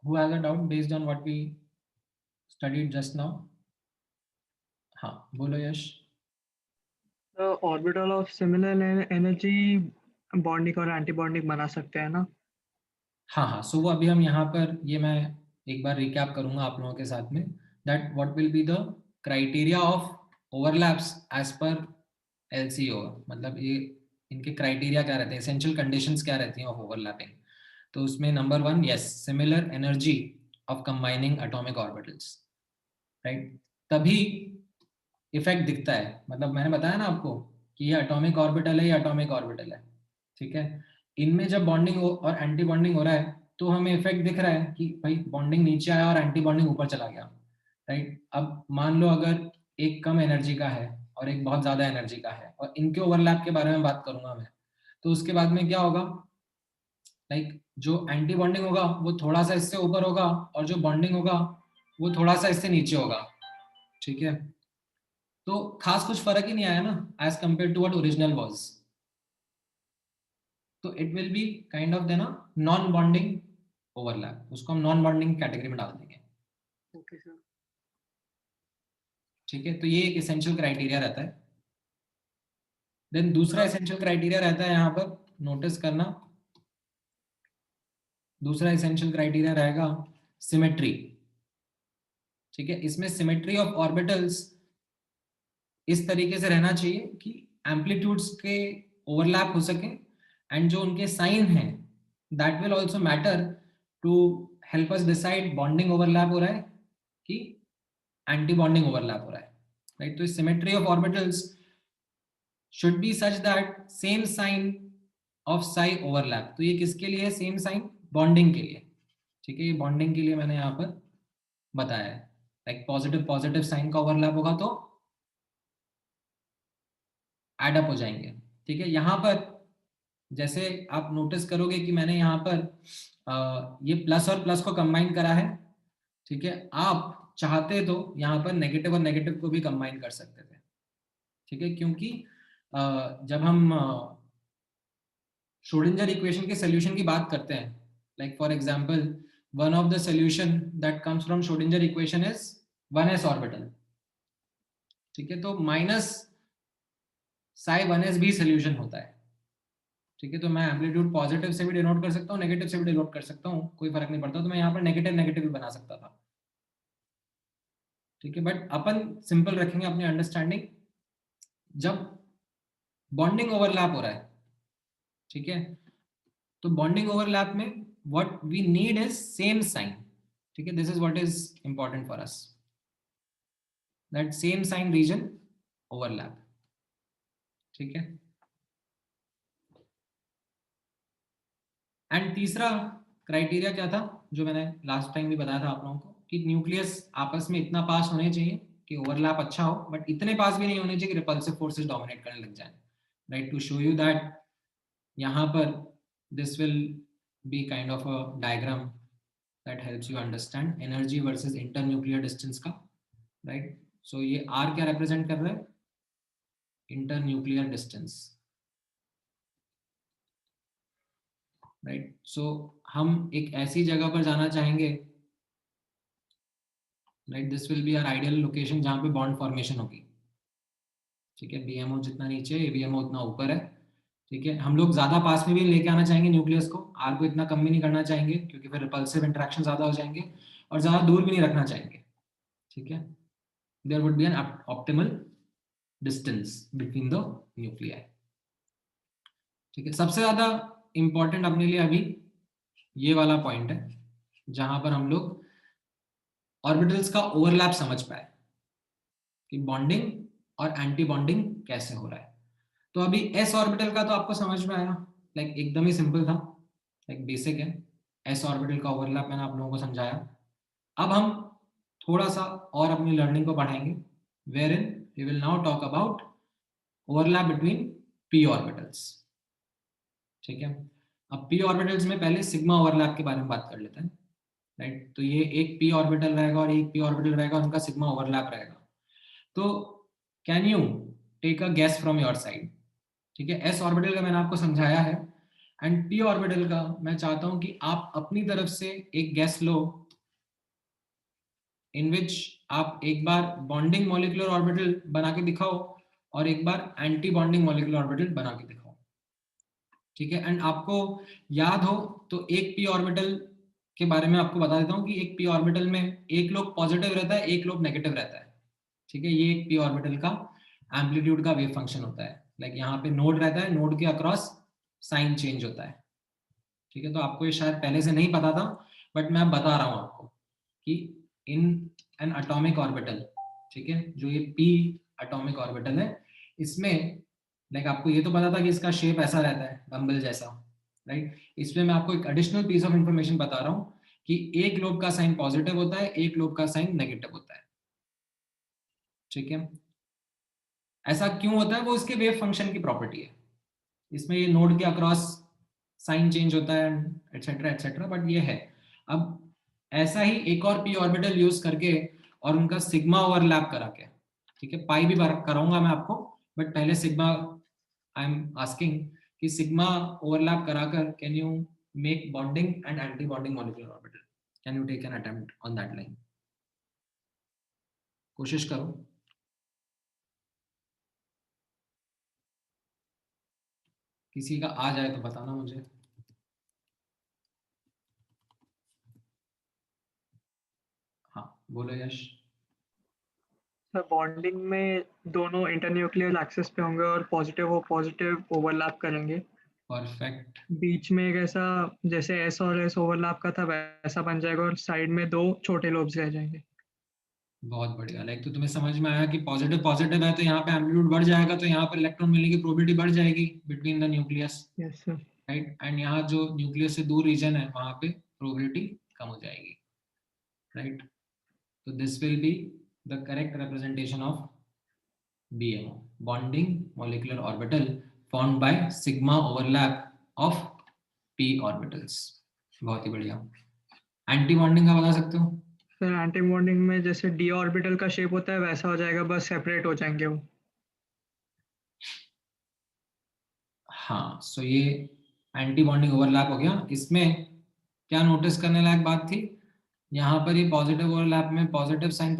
who has a doubt based on what we studied just now? हाँ, बोलो यश। तो orbital of similar energy bonding और एंटी बॉन्डिंग बना सकते हैं ना? हाँ हाँ, सो वो अभी हम यहाँ पर, ये मैं एक बार रिकैप करूंगा आप लोगों के साथ में, that what will be the criteria of overlaps as per LCO. मतलब ये इनके क्राइटेरिया क्या रहते हैं, एसेंशियल कंडीशंस क्या रहती हैं ऑफ ओवरलैपिंग। तो उसमें number 1, yes, similar energy of combining atomic orbitals, right? तभी इफेक्ट दिखता है, मतलब मैंने बताया ना आपको कि ये एटॉमिक ऑर्बिटल है, ये एटॉमिक ऑर्बिटल है, ठीक है। इनमें जब बॉन्डिंग और एंटी बॉन्डिंग हो रहा है तो हमें इफेक्ट दिख रहा है कि भाई बॉन्डिंग नीचे आया और एंटी बॉन्डिंग ऊपर चला गया, राइट। अब मान लो अगर एक कम एनर्जी का है और एक बहुत ज्यादा एनर्जी का है और इनके ओवरलैप के बारे में बात करूंगा मैं, तो उसके बाद में क्या होगा, लाइक जो एंटी बॉन्डिंग होगा वो थोड़ा सा इससे ऊपर होगा और जो बॉन्डिंग होगा वो थोड़ा सा इससे नीचे होगा, ठीक है। तो खास कुछ फर्क ही नहीं आया ना as compare to what original was. तो it will be kind of देना नॉन बॉन्डिंग ओवरलैप, उसको हम नॉन बॉन्डिंग कैटेगरी में डाल देंगे। Okay sir. ठीक है, तो ये एक एसेंशियल क्राइटेरिया रहता है। देन दूसरा एसेंशियल क्राइटेरिया रहता है, यहाँ पर नोटिस करना, दूसरा एसेंशियल क्राइटेरिया रहेगा सिमेट्री, ठीक है। इसमें सिमेट्री ऑफ ऑर्बिटल्स इस तरीके से रहना चाहिए कि एम्पलीट्यूड्स के ओवरलैप हो सके एंड जो उनके साइन हैं that will also matter to help us decide bonding overlap हो रहा है कि एंटी बॉन्डिंग ओवरलैप हो रहा है, राइट। तो symmetry of orbitals should be such that same sign of psi overlap. तो ये किसके लिए है सेम साइन? बॉन्डिंग के लिए, ठीक है। ये बॉन्डिंग के लिए मैंने यहाँ पर बताया है, लाइक पॉजिटिव पॉजिटिव साइन का ओवरलैप होगा तो एड अप हो जाएंगे, ठीक है। यहाँ पर जैसे आप नोटिस करोगे कि मैंने यहाँ पर ये प्लस और प्लस को कंबाइन करा है, ठीक है। आप चाहते तो यहाँ पर नेगेटिव और नेगेटिव को भी कंबाइन कर सकते थे, ठीक है, क्योंकि जब हम श्रोडिंगर इक्वेशन के सोल्यूशन की बात करते हैं, like for example one of the solution that comes from Schrodinger equation is 1s orbital, ठीक है। तो माइनस साई 1s भी सोल्यूशन होता है, ठीक है। तो मैं एम्पलीट्यूड पॉजिटिव से भी डिनोट कर सकता हूँ, नेगेटिव से भी डिनोट कर सकता हूँ, कोई फर्क नहीं पड़ता। तो मैं यहाँ पर नेगेटिव नेगेटिव भी बना सकता था, ठीक है। बट अपन सिंपल रखेंगे अपनी अंडरस्टैंडिंग, जब बॉन्डिंग ओवरलैप हो रहा है, ठीक है, तो बॉन्डिंग ओवरलैप में what we need is same sign, ठीक है। This is what is important for us, that same sign region overlap, ठीक है। एंड तीसरा क्राइटेरिया क्या था जो मैंने लास्ट टाइम भी बताया था आप लोगों को, कि न्यूक्लियस आपस में इतना पास होने चाहिए कि ओवरलैप अच्छा हो, बट इतने पास भी नहीं होने चाहिए कि रिपल्सिव फोर्सेस डोमिनेट करने लग जाए, right. To show you that यहाँ पर this will be kind of a diagram that helps you understand energy versus internuclear distance का, राइट। सो ये आर क्या रिप्रेजेंट कर रहा है? Internuclear distance, right. सो हम एक ऐसी जगह पर जाना चाहेंगे, right, this will be our ideal location जहाँ पे बॉन्ड फॉर्मेशन होगी, ठीक है। बीएमओ जितना नीचे है, एबीएमओ उतना ऊपर है, ठीक है। हम लोग ज्यादा पास में भी लेके आना चाहेंगे न्यूक्लियस को, आर को इतना कम भी नहीं करना चाहेंगे क्योंकि फिर रिपल्सिव इंटरेक्शन ज्यादा हो जाएंगे, और ज्यादा दूर भी नहीं रखना चाहेंगे, ठीक है। There would be an optimal distance between the nuclei, ठीक है। सबसे ज्यादा इंपॉर्टेंट अपने लिए अभी ये वाला पॉइंट है जहां पर हम लोग ऑर्बिटल्स का ओवरलैप समझ पाए कि बॉन्डिंग और एंटी बॉन्डिंग कैसे हो रहा है। तो अभी एस ऑर्बिटल का तो आपको समझ में आया, लाइक एकदम ही सिंपल था, लाइक बेसिक है। एस ऑर्बिटल का ओवरलैप मैंने आप लोगों को समझाया। अब हम थोड़ा सा और अपनी लर्निंग को बढ़ाएंगे, wherein we will now talk about overlap between p orbitals, ठीक है। अब पी ऑर्बिटल्स में पहले सिग्मा ओवरलैप के बारे में बात कर लेते हैं, राइट। तो ये एक पी ऑर्बिटल रहेगा और एक पी ऑर्बिटल रहेगा, उनका सिग्मा ओवरलैप रहेगा। तो can you take a guess from your side, ठीक है। एस ऑर्बिटल का मैंने आपको समझाया है, एंड पी ऑर्बिटल का मैं चाहता हूं कि आप अपनी तरफ से एक गेस लो इन विच आप एक बार बॉन्डिंग मॉलिक्यूलर ऑर्बिटल बना के दिखाओ और एक बार एंटी बॉन्डिंग मॉलिक्यूलर ऑर्बिटल बना के दिखाओ, ठीक है। एंड आपको याद हो तो एक पी ऑर्बिटल के बारे में आपको बता देता हूँ कि एक पी ऑर्बिटल में एक लोग पॉजिटिव रहता है, एक लोग नेगेटिव रहता है, ठीक है। ये एक पी ऑर्बिटल का एम्पलीट्यूड का वेव फंक्शन होता है, लाइक यहाँ पे नोड रहता है, नोड के अक्रॉस साइन चेंज होता है, ठीक है। तो आपको ये शायद पहले से नहीं पता था, बट मैं बता रहा हूँ आपको, कि इन एन एटॉमिक ऑर्बिटल, ठीक है, जो ये p एटॉमिक ऑर्बिटल है, इसमें लाइक आपको ये तो पता था कि इसका शेप ऐसा रहता है डंबल जैसा, राइट। इसमें मैं आपको एक एडिशनल पीस ऑफ इंफॉर्मेशन बता रहा हूँ कि एक लोब का साइन पॉजिटिव होता है, एक लोब का साइन नेगेटिव होता है, ठीक है। ऐसा क्यों होता है, वो इसके वेव फंक्शन की प्रॉपर्टी है। इसमें ये नोड के अक्रॉस साइन चेंज होता है एटसेट्रा एटसेट्रा, बट ये है। अब ऐसा ही एक और p ऑर्बिटल यूज करके और उनका सिग्मा ओवरलैप करा के, ठीक है, पाई भी कराऊंगा मैं आपको, बट पहले सिग्मा आई एम आस्किंग कि सिग्मा ओवरलैप कराकर can you make bonding and anti bonding molecular orbital, can you take an attempt on that line? कोशिश करो। किसी का आ जाए तो बताना मुझे। हाँ बोलो यश। सर बॉन्डिंग में दोनों इंटरन्यूक्लियर एक्सिस पे होंगे और पॉजिटिव वो पॉजिटिव ओवरलैप करेंगे। परफेक्ट। बीच में एक ऐसा जैसे एस और एस ओवरलैप का था वैसा बन जाएगा और साइड में दो छोटे लोब्स रह जाएंगे। बहुत बढ़िया। लाइक तो तुम्हें समझ में आया कि पॉजिटिव पॉजिटिव है तो यहाँ पे एम्पलीट्यूड बढ़ जाएगा, तो यहाँ पर इलेक्ट्रॉन मिलने की प्रोबेबिलिटी बढ़ जाएगी between the nucleus, yes sir. Right. And यहाँ जो न्यूक्लियस से दूर रीजन है वहां पे प्रोबेबिलिटी कम हो जाएगी, राइट। तो this will be the correct representation of BMO, bonding molecular orbital formed by sigma overlap of p orbitals। बहुत ही बढ़िया। एंटी बॉन्डिंग का बता सकते हो? सर एंटी बॉन्डिंग में जैसे d ऑर्बिटल का शेप होता है वैसा हो जाएगा, बस सेपरेट हो जाएंगे वो। हाँ, सो ये एंटी बॉन्डिंग ओवरलैप हो गया। इसमें क्या नोटिस करने लायक बात थी, यहाँ पर ये पॉजिटिव ओवरलैप में पॉजिटिव साइन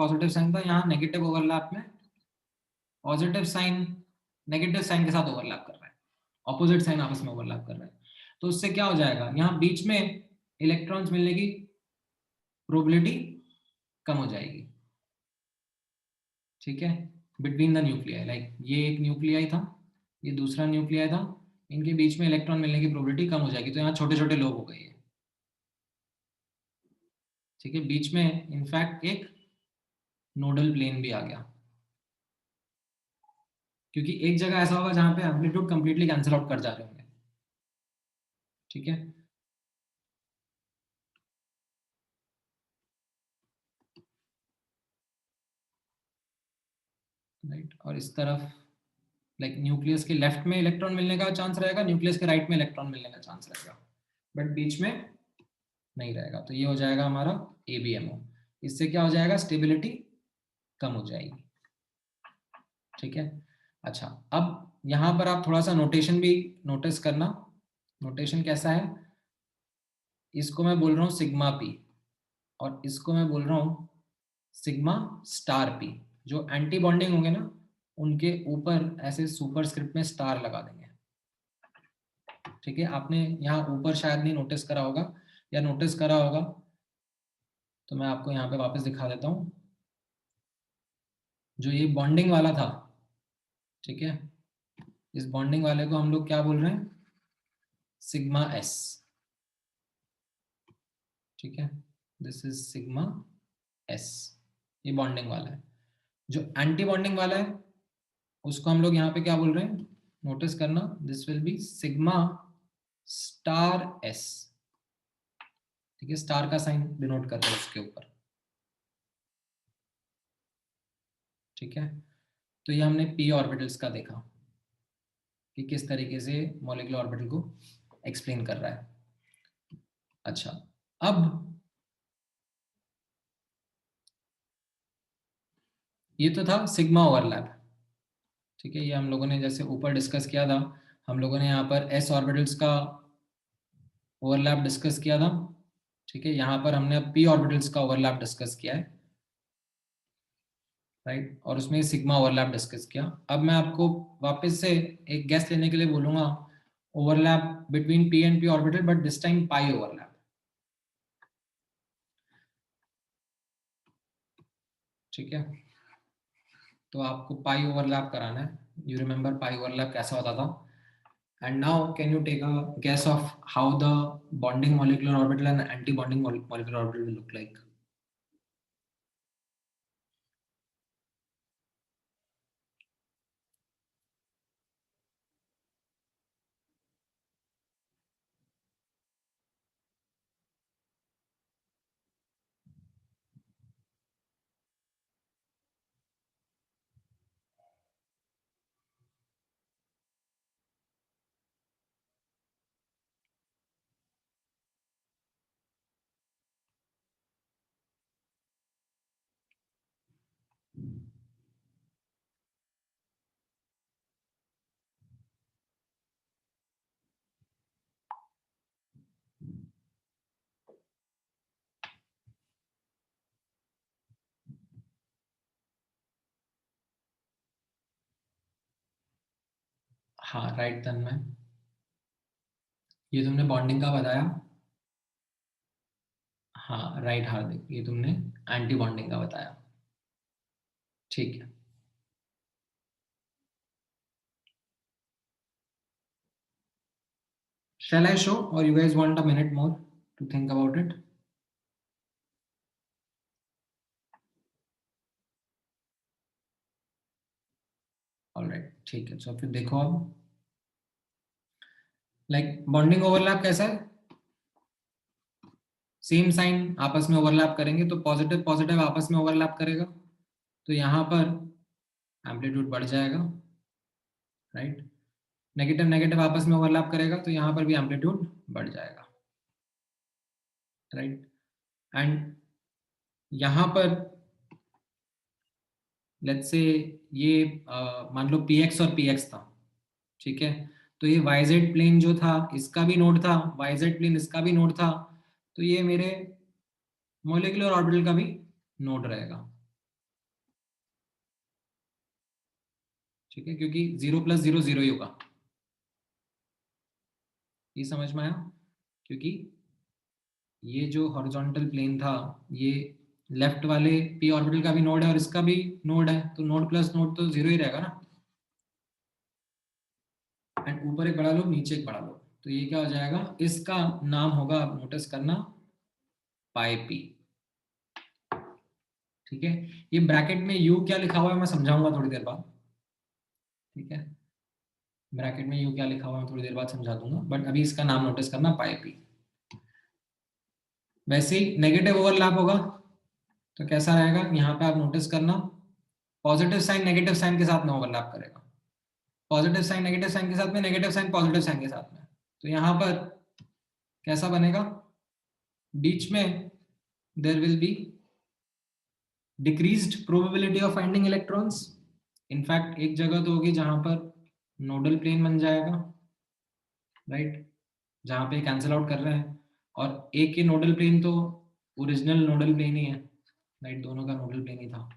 था, यहाँ नेगेटिव ओवरलैप में पॉजिटिव साइन नेगेटिव साइन के साथ ओवरलैप कर रहा है, ऑपोजिट साइन आपस में ओवरलैप कर रहा है। तो उससे क्या हो जाएगा, यहाँ बीच में इलेक्ट्रॉन्स मिलने की प्रोबेबिलिटी कम हो जाएगी, ठीक है, बिटवीन द न्यूक्लियाई। लाइक ये एक न्यूक्लियाई था, ये दूसरा न्यूक्लियाई था, इनके बीच में इलेक्ट्रॉन मिलने की प्रोबेबिलिटी कम हो जाएगी, तो यहाँ छोटे छोटे लोब हो गए, ठीक है। बीच में इनफैक्ट एक नोडल प्लेन भी आ गया, क्योंकि एक जगह ऐसा होगा जहां पे एम्पलीट्यूड कंप्लीटली कैंसिल आउट कर जा रहे होंगे, ठीक है। राइट, और इस तरफ लाइक न्यूक्लियस के लेफ्ट में इलेक्ट्रॉन मिलने का चांस रहेगा, न्यूक्लियस के राइट में इलेक्ट्रॉन मिलने का चांस रहेगा, बट बीच में नहीं रहेगा। तो ये हो जाएगा हमारा ABMO। इससे क्या हो जाएगा, स्टेबिलिटी कम हो जाएगी, ठीक है। अच्छा, अब यहाँ पर आप थोड़ा सा नोटेशन भी नोटिस करना। नोटेशन कैसा है, इसको मैं बोल रहा हूँ सिग्मा P और इसको मैं बोल रहा हूँ सिग्मा स्टार P। जो एंटी बॉन्डिंग होंगे ना, उनके ऊपर ऐसे सुपरस्क्रिप्ट में स्टार लगा देंगे, ठीक है। आपने यहाँ ऊपर शायद नहीं नोटिस करा होगा, या नोटिस करा होगा तो मैं आपको यहाँ पे वापस दिखा देता हूँ। जो ये बॉन्डिंग वाला था, ठीक है, इस बॉन्डिंग वाले को हम लोग क्या बोल रहे हैं, सिग्मा S, ठीक है, दिस इज सिग्मा S। ये बॉन्डिंग वाला है। जो एंटी बॉन्डिंग वाला है उसको हम लोग यहाँ पे क्या बोल रहे हैं, नोटिस करना, this will B sigma star S, ठीक है। स्टार का साइन डिनोट कर रहे हैं उसके ऊपर, ठीक है। तो ये हमने p ऑर्बिटल्स का देखा कि किस तरीके से मॉलिक्यूलर ऑर्बिटल को एक्सप्लेन कर रहा है। अच्छा, अब ये तो था सिग्मा ओवरलैप, ठीक है। ये हम लोगों ने जैसे ऊपर डिस्कस किया था, हम लोगों ने यहाँ पर s ऑर्बिटल्स का ओवरलैप डिस्कस किया था, ठीक है। यहाँ पर हमने अब p ऑर्बिटल्स का ओवरलैप डिस्कस किया है, राइट, और उसमें सिग्मा ओवरलैप डिस्कस किया। अब मैं आपको वापस से एक गेस लेने के लिए बोलूंगा, overlap between p and p orbital, but this time pi overlap, ठीक है। तो आपको पाई ओवरलैप कराना है। यू रिमेंबर पाई ओवरलैप कैसा होता था? And now can you take a guess of how the bonding molecular orbital and anti-bonding molecular orbital will look like? हाँ राइट तन्मय, ये तुमने बॉन्डिंग का बताया। हाँ राइट हार्दिक, ये तुमने एंटी बॉन्डिंग का बताया। ठीक है, shall I show or you guys want a minute more to think about it? All right, ठीक है, तो फिर देखो अब लाइक बॉन्डिंग ओवरलैप कैसा है, सेम साइन आपस में ओवरलैप करेंगे तो पॉजिटिव पॉजिटिव आपस में ओवरलैप करेगा, तो यहाँ पर एम्पलीट्यूड बढ़ जाएगा, राइट। नेगेटिव नेगेटिव आपस में ओवरलैप करेगा तो यहाँ पर भी एम्पलीट्यूड बढ़ जाएगा, राइट। एंड यहाँ पर लेट्स से ये मान लो px और px था, ठीक है, तो ये yz प्लेन जो था इसका भी नोड था, yz प्लेन इसका भी नोड था, तो ये मेरे मॉलिक्यूलर ऑर्बिटल का भी नोड रहेगा, ठीक है, क्योंकि 0 + 0 0 ही होगा। ये समझ में आया, क्योंकि ये जो हॉरिजॉन्टल प्लेन था ये लेफ्ट वाले p ऑर्बिटल का भी नोड है और इसका भी नोड है, तो नोड प्लस नोड तो 0 ही रहेगा ना। एंड ऊपर एक बढ़ा लो नीचे एक बढ़ा लो, तो ये क्या हो जाएगा, इसका नाम होगा, आप नोटिस करना, पाई p, ठीक है। ये ब्रैकेट में u क्या लिखा हुआ है मैं समझाऊंगा थोड़ी देर बाद, ठीक है, ब्रैकेट में u क्या लिखा हुआ है मैं थोड़ी देर बाद समझा दूंगा, बट अभी इसका नाम नोटिस करना, पाई p। वैसे ही नेगेटिव ओवरलैप होगा तो कैसा रहेगा, यहाँ पे आप नोटिस करना, पॉजिटिव साइन नेगेटिव साइन के साथ में ओवरलैप करेगा, पॉजिटिव साइन नेगेटिव साइन के साथ में, नेगेटिव साइन पॉजिटिव साइन के साथ में, तो यहाँ पर कैसा बनेगा, बीच में there will be decreased probability of finding electrons. In fact एक जगह तो होगी जहां पर नोडल प्लेन बन जाएगा, राइट, जहां पे कैंसिल आउट कर रहे हैं, और एक के नोडल प्लेन तो ओरिजिनल नोडल प्लेन ही है, राइट, दोनों का नोडल प्लेन ही था।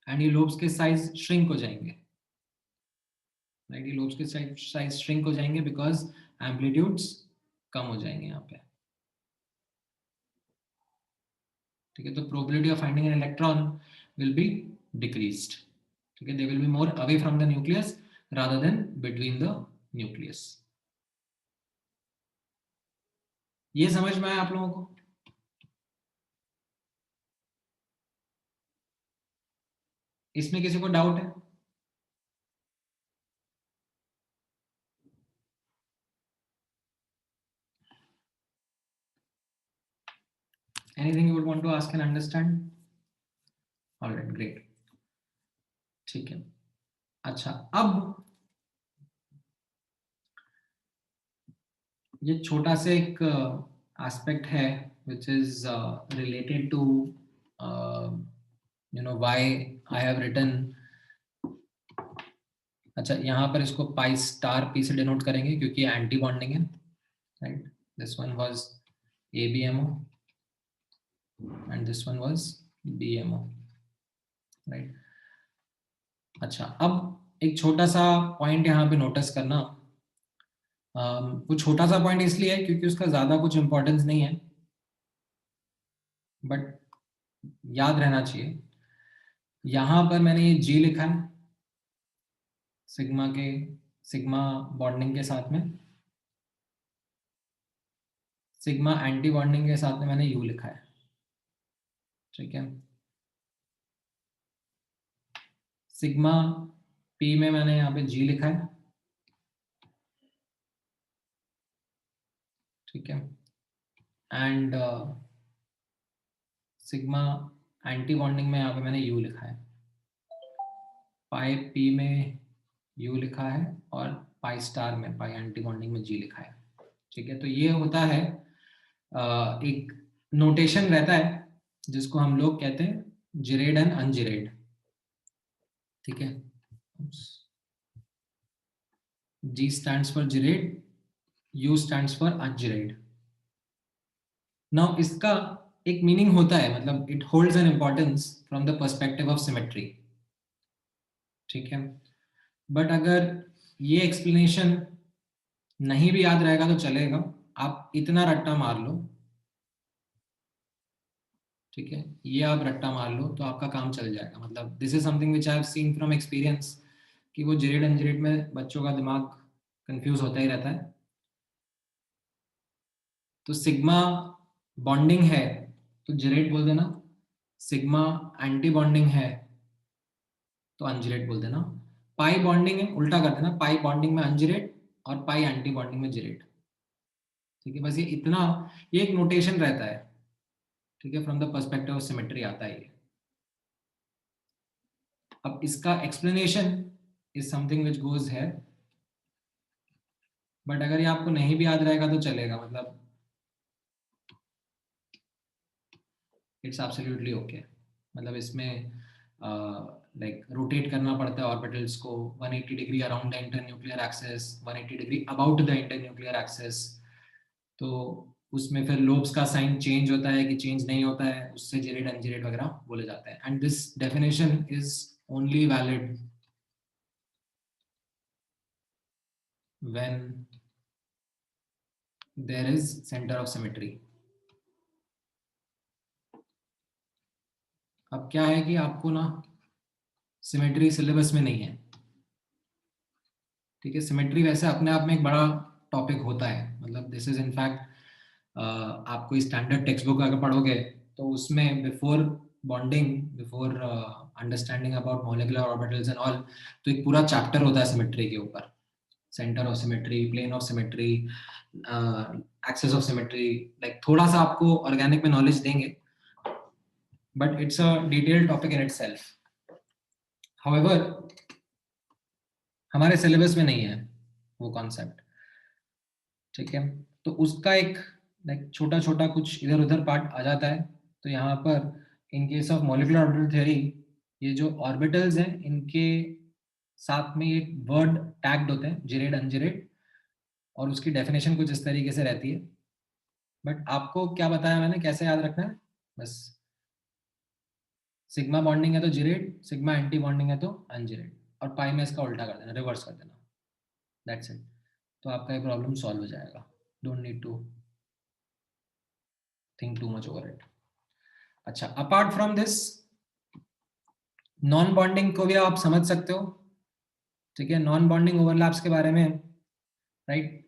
एंड ये लोब्स के साइज श्रिंक हो जाएंगे, राइट, ये लोब्स के साइज श्रिंक हो जाएंगे बिकॉज एम्पलीट्यूड्स कम हो जाएंगे यहाँ पे, ठीक है। तो probability of finding an electron will be decreased, ठीक है, they will be more away from the nucleus rather than between the nucleus. ये समझ में आया आप लोगों को? इसमें किसी को डाउट है? Anything you would want to ask and understand? All right, great. ठीक है, अच्छा, अब ये छोटा सा एक एस्पेक्ट है which is related to why I have written, अच्छा यहाँ पर इसको पाई स्टार p से डिनोट करेंगे क्योंकि ये एंटी बॉन्डिंग है, right, this one was ABMO and this one was BMO, right. अच्छा, अब एक छोटा सा पॉइंट यहाँ पे नोटिस करना, वो छोटा सा पॉइंट इसलिए है क्योंकि उसका ज्यादा कुछ इंपॉर्टेंस नहीं है, बट याद रहना चाहिए। यहाँ पर मैंने ये G लिखा है सिग्मा बॉन्डिंग के साथ में, सिग्मा एंटी बॉन्डिंग के साथ में मैंने U लिखा है, ठीक है। सिग्मा P में मैंने यहाँ पे G लिखा है, ठीक है, एंड सिग्मा एंटी बॉन्डिंग में यहाँ पे मैंने U लिखा है, पाई P में U लिखा है और पाई स्टार में, पाई एंटी बॉन्डिंग में G लिखा है, ठीक है। तो ये होता है एक नोटेशन रहता है जिसको हम लोग कहते हैं जिरेड एंड अनजिरेड, ठीक है। G stands for जिरेड, U stands for ungired। Now इसका एक मीनिंग होता है, मतलब it holds N importance from the perspective of symmetry, ठीक है। बट अगर ये एक्सप्लेनेशन नहीं भी याद रहेगा तो चलेगा, आप इतना रट्टा मार लो, ठीक है, ये आप रट्टा मार लो तो आपका काम चल जाएगा। मतलब this is something which I have seen from experience कि वो जेरेड अनजेरेड में बच्चों का दिमाग कंफ्यूज होता ही रहता है। तो सिग्मा बॉन्डिंग है तो जेरेड बोल देना, सिग्मा एंटी बॉन्डिंग है तो अनजेरेड बोल देना, पाई बॉन्डिंग है उल्टा कर देना, पाई बॉन्डिंग में अनजेरेड और पाई एंटी बॉन्डिंग में जेरेड, ठीक है। बस ये इतना, ये एक नोटेशन रहता है, ठीक है, from the perspective of symmetry आता है ये। अब इसका explanation is something which goes है, बट अगर ये आपको नहीं भी याद रहेगा तो चलेगा, मतलब इट्स एब्सोल्युटली ओके। मतलब इसमें लाइक रोटेट करना पड़ता है ऑर्बिटल्स को 180 degree around the internuclear axis, 180 degree about the internuclear axis. तो उसमें फिर लोब्स का साइन चेंज होता है कि चेंज नहीं होता है, उससे जेरेड अनजेरेड वगैरह बोले जाते हैं। And this definition is only valid when there is center of symmetry। अब क्या है कि आपको ना सिमेट्री सिलेबस में नहीं है, ठीक है। सिमेट्री वैसे अपने आप में एक बड़ा टॉपिक होता है, मतलब दिस इज इनफैक्ट आपको स्टैंडर्ड टेक्स्ट बुक अगर पढ़ोगे तो उसमें before bonding, before understanding about molecular orbitals and all, तो एक पूरा चैप्टर होता है सिमेट्री के ऊपर, centre of symmetry, plane of symmetry, axes of symmetry. Like थोड़ा सा आपको ऑर्गेनिक में नॉलेज देंगे, but it's a detailed topic in itself. However हमारे सिलेबस में नहीं है वो कॉन्सेप्ट, ठीक है। तो उसका एक लाइक छोटा छोटा कुछ इधर उधर पार्ट आ जाता है। तो यहाँ पर in case of molecular orbital theory, ये जो ऑर्बिटल्स हैं इनके साथ में एक वर्ड टैग्ड होते हैं, जेरेड अनजेरेड, और उसकी डेफिनेशन कुछ इस तरीके से रहती है। बट आपको क्या बताया मैंने, कैसे याद रखना है, बस सिग्मा बॉन्डिंग है तो जेरेड, सिग्मा एंटी बॉन्डिंग है तो अनजेरेड, और पाई में इसका उल्टा कर देना, रिवर्स कर देना, दैट्स इट। तो आपका ये प्रॉब्लम सॉल्व हो जाएगा, don't need to think too much over it. अच्छा, apart from this non bonding को भी आप समझ सकते हो, ठीक है। नॉन बॉन्डिंग ओवरलैप्स के बारे में, राइट,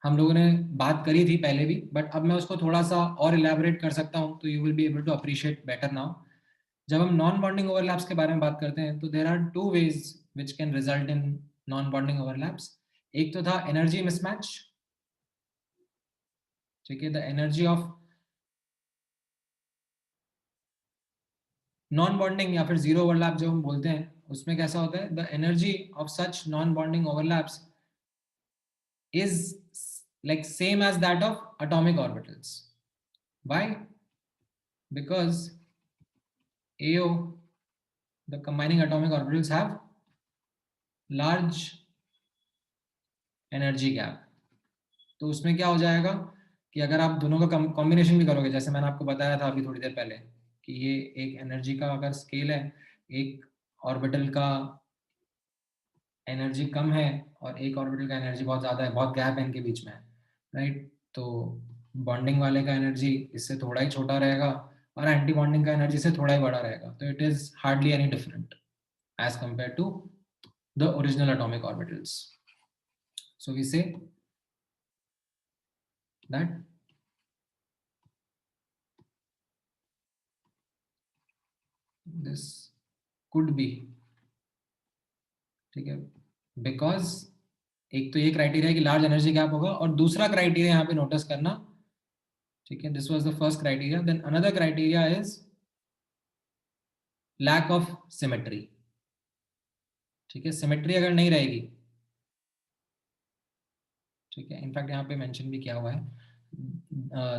हम लोगों ने बात करी थी पहले भी, बट अब मैं उसको थोड़ा सा और इलैबोरेट कर सकता हूं, तो you will be able to appreciate better now. जब हम नॉन बॉन्डिंग ओवरलैप्स के बारे में बात करते हैं तो there are two ways which can result in non bonding overlaps. एक तो था एनर्जी मिसमैच, ठीक है। The energy of non bonding या फिर जीरो ओवरलैप जो हम बोलते हैं, उसमें कैसा होता है, the energy of such non bonding overlaps is like same as that of atomic orbitals. Why? Because AO, the combining atomic orbitals have large energy gap। तो उसमें क्या हो जाएगा कि अगर आप दोनों का कॉम्बिनेशन भी करोगे, जैसे मैंने आपको बताया था अभी थोड़ी देर पहले कि ये एक एनर्जी का अगर स्केल है, एक ऑर्बिटल का एनर्जी कम है और एक ऑर्बिटल का एनर्जी बहुत ज़्यादा है, बहुत गैप है इनके बीच में, राइट। तो बॉन्डिंग वाले का एनर्जी इससे थोड़ा ही छोटा रहेगा और एंटी बॉन्डिंग का एनर्जी से थोड़ा ही बड़ा रहेगा। तो it is hardly any different as compare to the original atomic orbitals. So we say that this could be, ठीक है, बिकॉज एक तो ये क्राइटेरिया है कि लार्ज एनर्जी गैप होगा, और दूसरा क्राइटेरिया यहाँ पे नोटिस करना, ठीक है, this was the first criteria. Then another criteria is lack of symmetry, ठीक है। सिमेट्री अगर नहीं रहेगी, ठीक है, इनफैक्ट यहाँ पे मेंशन भी किया हुआ है,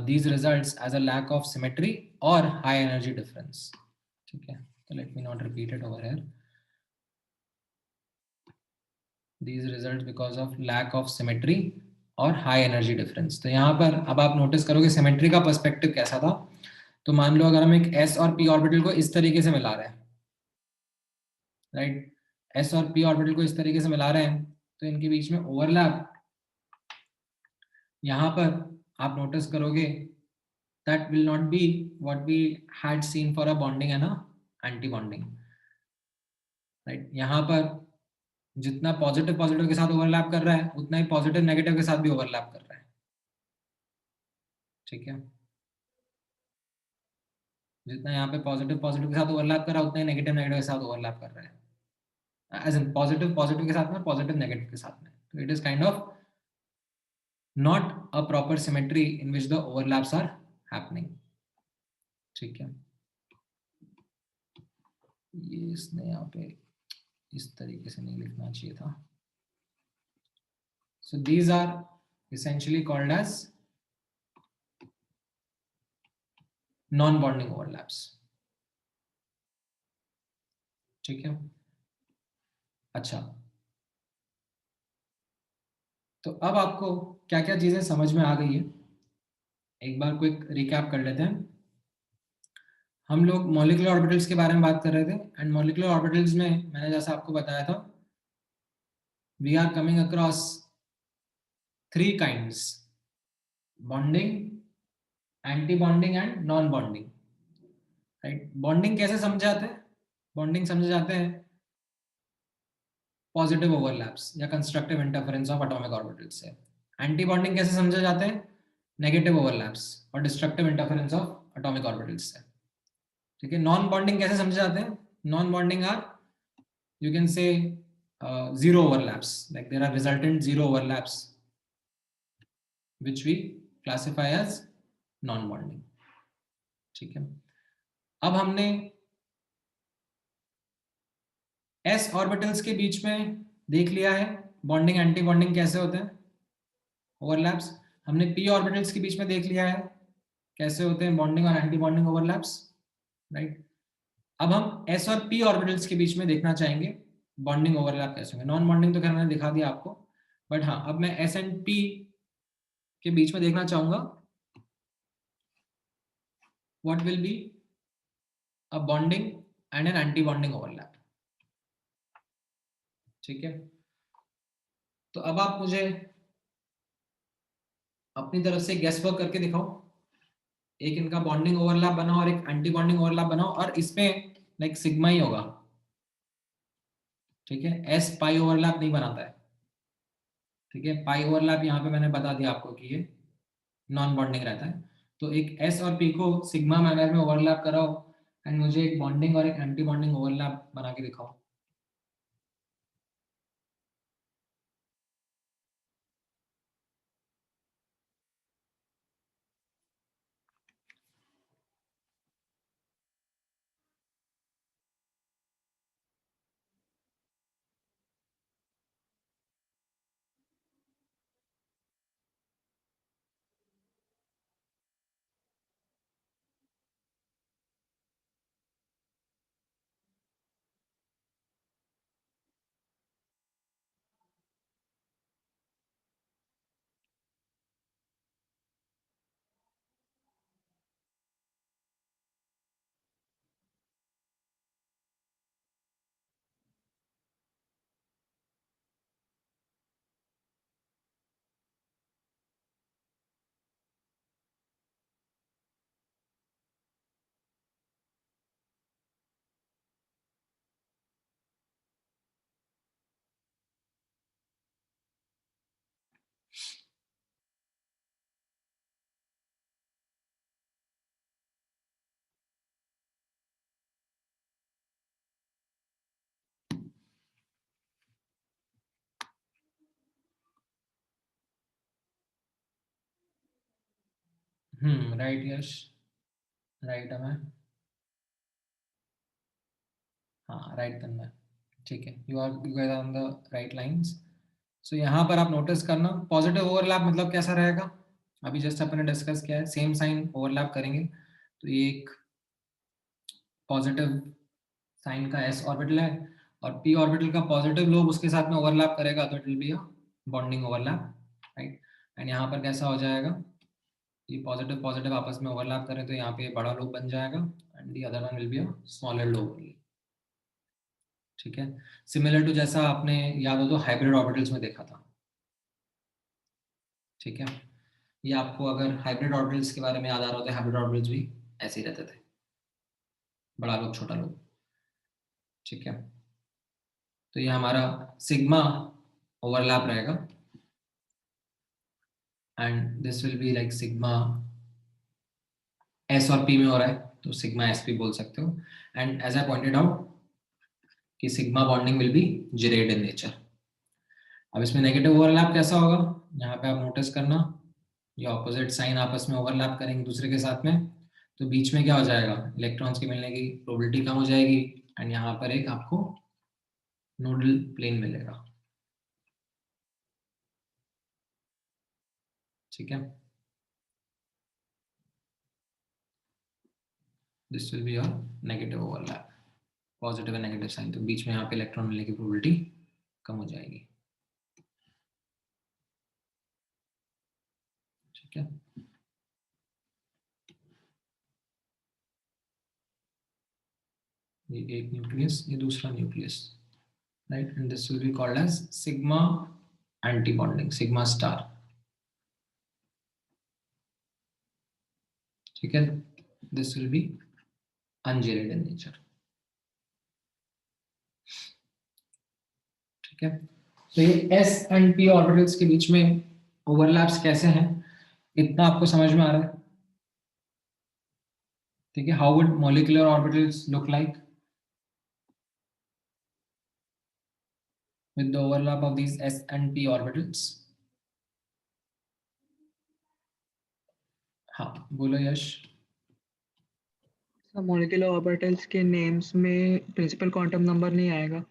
these results as a lack of symmetry or high energy difference, ठीक है। तो let me not repeat it over here, these results because of lack of symmetry और high energy difference। तो यहाँ पर अब आप नोटिस करोगे सिमेट्री का पर्सपेक्टिव कैसा था। तो मान लो अगर हम एक s और p ऑर्बिटल को इस तरीके से मिला रहे हैं, राइट, s और p ऑर्बिटल को इस तरीके से मिला रहे हैं तो इनके बीच में ओवरलैप यहाँ पर आप नोटिस करोगे that will not be what we had seen for a bonding and a anti bonding, right? यहाँ पर जितना पॉजिटिव पॉजिटिव के साथ ओवरलैप कर रहा है उतना ही पॉजिटिव नेगेटिव के साथ भी ओवरलैप कर रहा है, ठीक है? जितना यहाँ पे पॉजिटिव पॉजिटिव के साथ ओवरलैप कर रहा है उतना ही नेगेटिव नेगेटिव के साथ ओवरलैप कर रहा है, एज इन पॉजिटिव पॉजिटिव के साथ में, पॉजिटिव नेगेटिव के साथ में. तो it is kind of not a proper symmetry in which the overlaps are happening, ठीक है? ये इसने यहाँ पे इस तरीके से नहीं लिखना चाहिए था. So these are essentially called as non-bonding overlaps, ठीक है? अच्छा, तो अब आपको क्या क्या चीजें समझ में आ गई है, एक बार क्विक रिकैप कर लेते हैं. हम लोग मॉलिक्यूलर ऑर्बिटल्स के बारे में बात कर रहे थे एंड मॉलिक्यूलर ऑर्बिटल्स में मैंने जैसा आपको बताया था we are coming across 3 kinds: bonding, anti bonding and non bonding, right? Bonding कैसे समझे जाते हैं? बॉन्डिंग समझे जाते हैं पॉजिटिव ओवरलैप्स या constructive interference of atomic orbitals से. एंटी बॉन्डिंग कैसे समझे जाते हैं? नेगेटिव ओवरलैप्स और destructive interference of atomic orbitals से, ठीक है? नॉन बॉन्डिंग कैसे समझे जाते हैं? Non bonding are, you can say, zero overlaps, like there are resultant zero overlaps which we classify as non bonding, ठीक है? अब हमने s ऑर्बिटल्स के बीच में देख लिया है बॉन्डिंग एंटी बॉन्डिंग कैसे होते हैं, ओवरलैप्स. हमने p ऑर्बिटल्स के बीच में देख लिया है कैसे होते हैं बॉन्डिंग और एंटी बॉन्डिंग ओवरलैप्स, राइट? अब हम s और p ऑर्बिटल्स के बीच में देखना चाहेंगे बॉन्डिंग ओवरलैप कैसे होंगे. नॉन बॉन्डिंग तो खैर मैंने दिखा दिया आपको, बट हाँ अब मैं s एंड p के बीच में देखना चाहूंगा what will be a bonding and an anti bonding overlap, ठीक है? तो अब आप मुझे अपनी तरफ से गेस वर्क करके दिखाओ, एक इनका बॉन्डिंग ओवरलैप बनाओ और एक एंटी बॉन्डिंग ओवरलैप बनाओ और इसमें लाइक सिग्मा ही होगा, ठीक है? s पाई ओवरलैप नहीं बनाता है, ठीक है? पाई ओवरलैप यहाँ पे मैंने बता दिया आपको कि ये नॉन बॉन्डिंग रहता है. तो एक s और p को सिग्मा मैनर में ओवरलैप कराओ एंड मुझे एक बॉन्डिंग और एक एंटी बॉन्डिंग ओवरलैप बना के दिखाओ. राइट यश, राइट है मैं, हाँ राइट करना है, ठीक है? You guys are on the right lines. So यहाँ पर आप नोटिस करना पॉजिटिव ओवरलैप मतलब कैसा रहेगा, अभी जस्ट अपने डिस्कस किया है, सेम साइन ओवरलैप करेंगे. तो ये एक पॉजिटिव साइन का s ऑर्बिटल है और p ऑर्बिटल का पॉजिटिव लोब उसके साथ में ओवरलैप करेगा तो it will be a bonding overlap, right? And यहाँ पर कैसा हो जाएगा, ये पॉजिटिव पॉजिटिव आपस में ओवरलैप करें तो यहाँ पे बड़ा लोब बन जाएगा and the other one will be a smaller lobe. ठीक है, सिमिलर टू जैसा आपने याद हो तो हाइब्रिड ऑर्बिटल्स में देखा था। ठीक है, ये आपको अगर हाइब्रिड ऑर्बिटल्स के बारे में याद आ रहा होता है, हाइब्रिड ऑर्बिटल्स भी ऐसे ही रहते थे, बड़ा लोग छोटा लोग। ठीक है, तो ये हमारा सिग्मा ओवरलैप रहेगा and this will be like sigma S और पी में हो रहा है तो सिग्मा एस पी बोल सकते हो। And as I pointed out कि sigma bonding will be gerade in nature. अब इसमें नेगेटिव ओवरलैप कैसा होगा, यहाँ पे आप नोटिस करना, ये ऑपोजिट साइन आपस में ओवरलैप करेंगे दूसरे के साथ में, तो बीच में क्या हो जाएगा, इलेक्ट्रॉन्स के मिलने की प्रोबेबिलिटी कम हो जाएगी एंड यहाँ पर एक आपको नोडल प्लेन मिलेगा। ठीक है, this will be your negative overlap, positive and negative sign, तो बीच में यहाँ पे इलेक्ट्रॉन मिलने की प्रोबेबिलिटी कम हो जाएगी। ठीक है, ये एक न्यूक्लियस, ये दूसरा nucleus, right, and this will be called as sigma anti bonding, sigma star. ठीक है, this will be ungerade in nature. ठीक है, तो ये s एंड p ऑर्बिटल्स के बीच में ओवरलैप्स कैसे हैं, इतना आपको समझ में आ रहा है। ठीक है, how would molecular orbitals look like with the overlap of these s and p orbitals? हाँ बोलो यश। मॉलिक्यूलर ऑर्बिटल्स के नेम्स में प्रिंसिपल क्वांटम नंबर नहीं आएगा?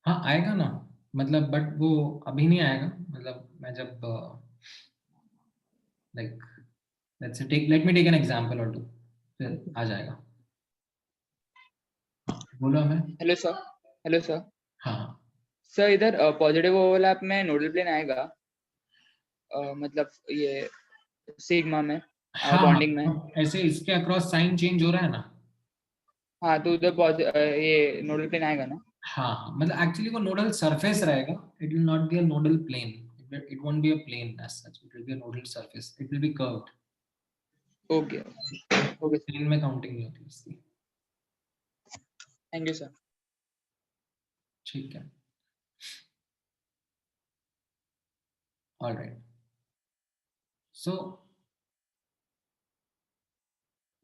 हाँ आएगा ना, मतलब बट वो अभी नहीं आएगा, मतलब मैं जब like let me take an example और टू, फिर आ जाएगा। बोलो हमें। Hello sir. हाँ सर इधर पॉजिटिव ओवरलैप में नोडल प्लेन आएगा, मतलब ये सिग्मा में हाँ बॉन्डिंग में। ऐसे इसके अक्रॉस साइन चेंज हो रहा है ना। हाँ तो उधर ये नोडल प्लेन आएगा ना? हाँ मतलब एक्चुअली वो नोडल सरफेस रहेगा, it will not be a nodal plane, it won't be a plane as such, it will be a nodal surface, it will be curved. Okay plane में काउंटिंग नहीं होती इसकी। Thank you sir. ठीक है, ऑलराइट, सो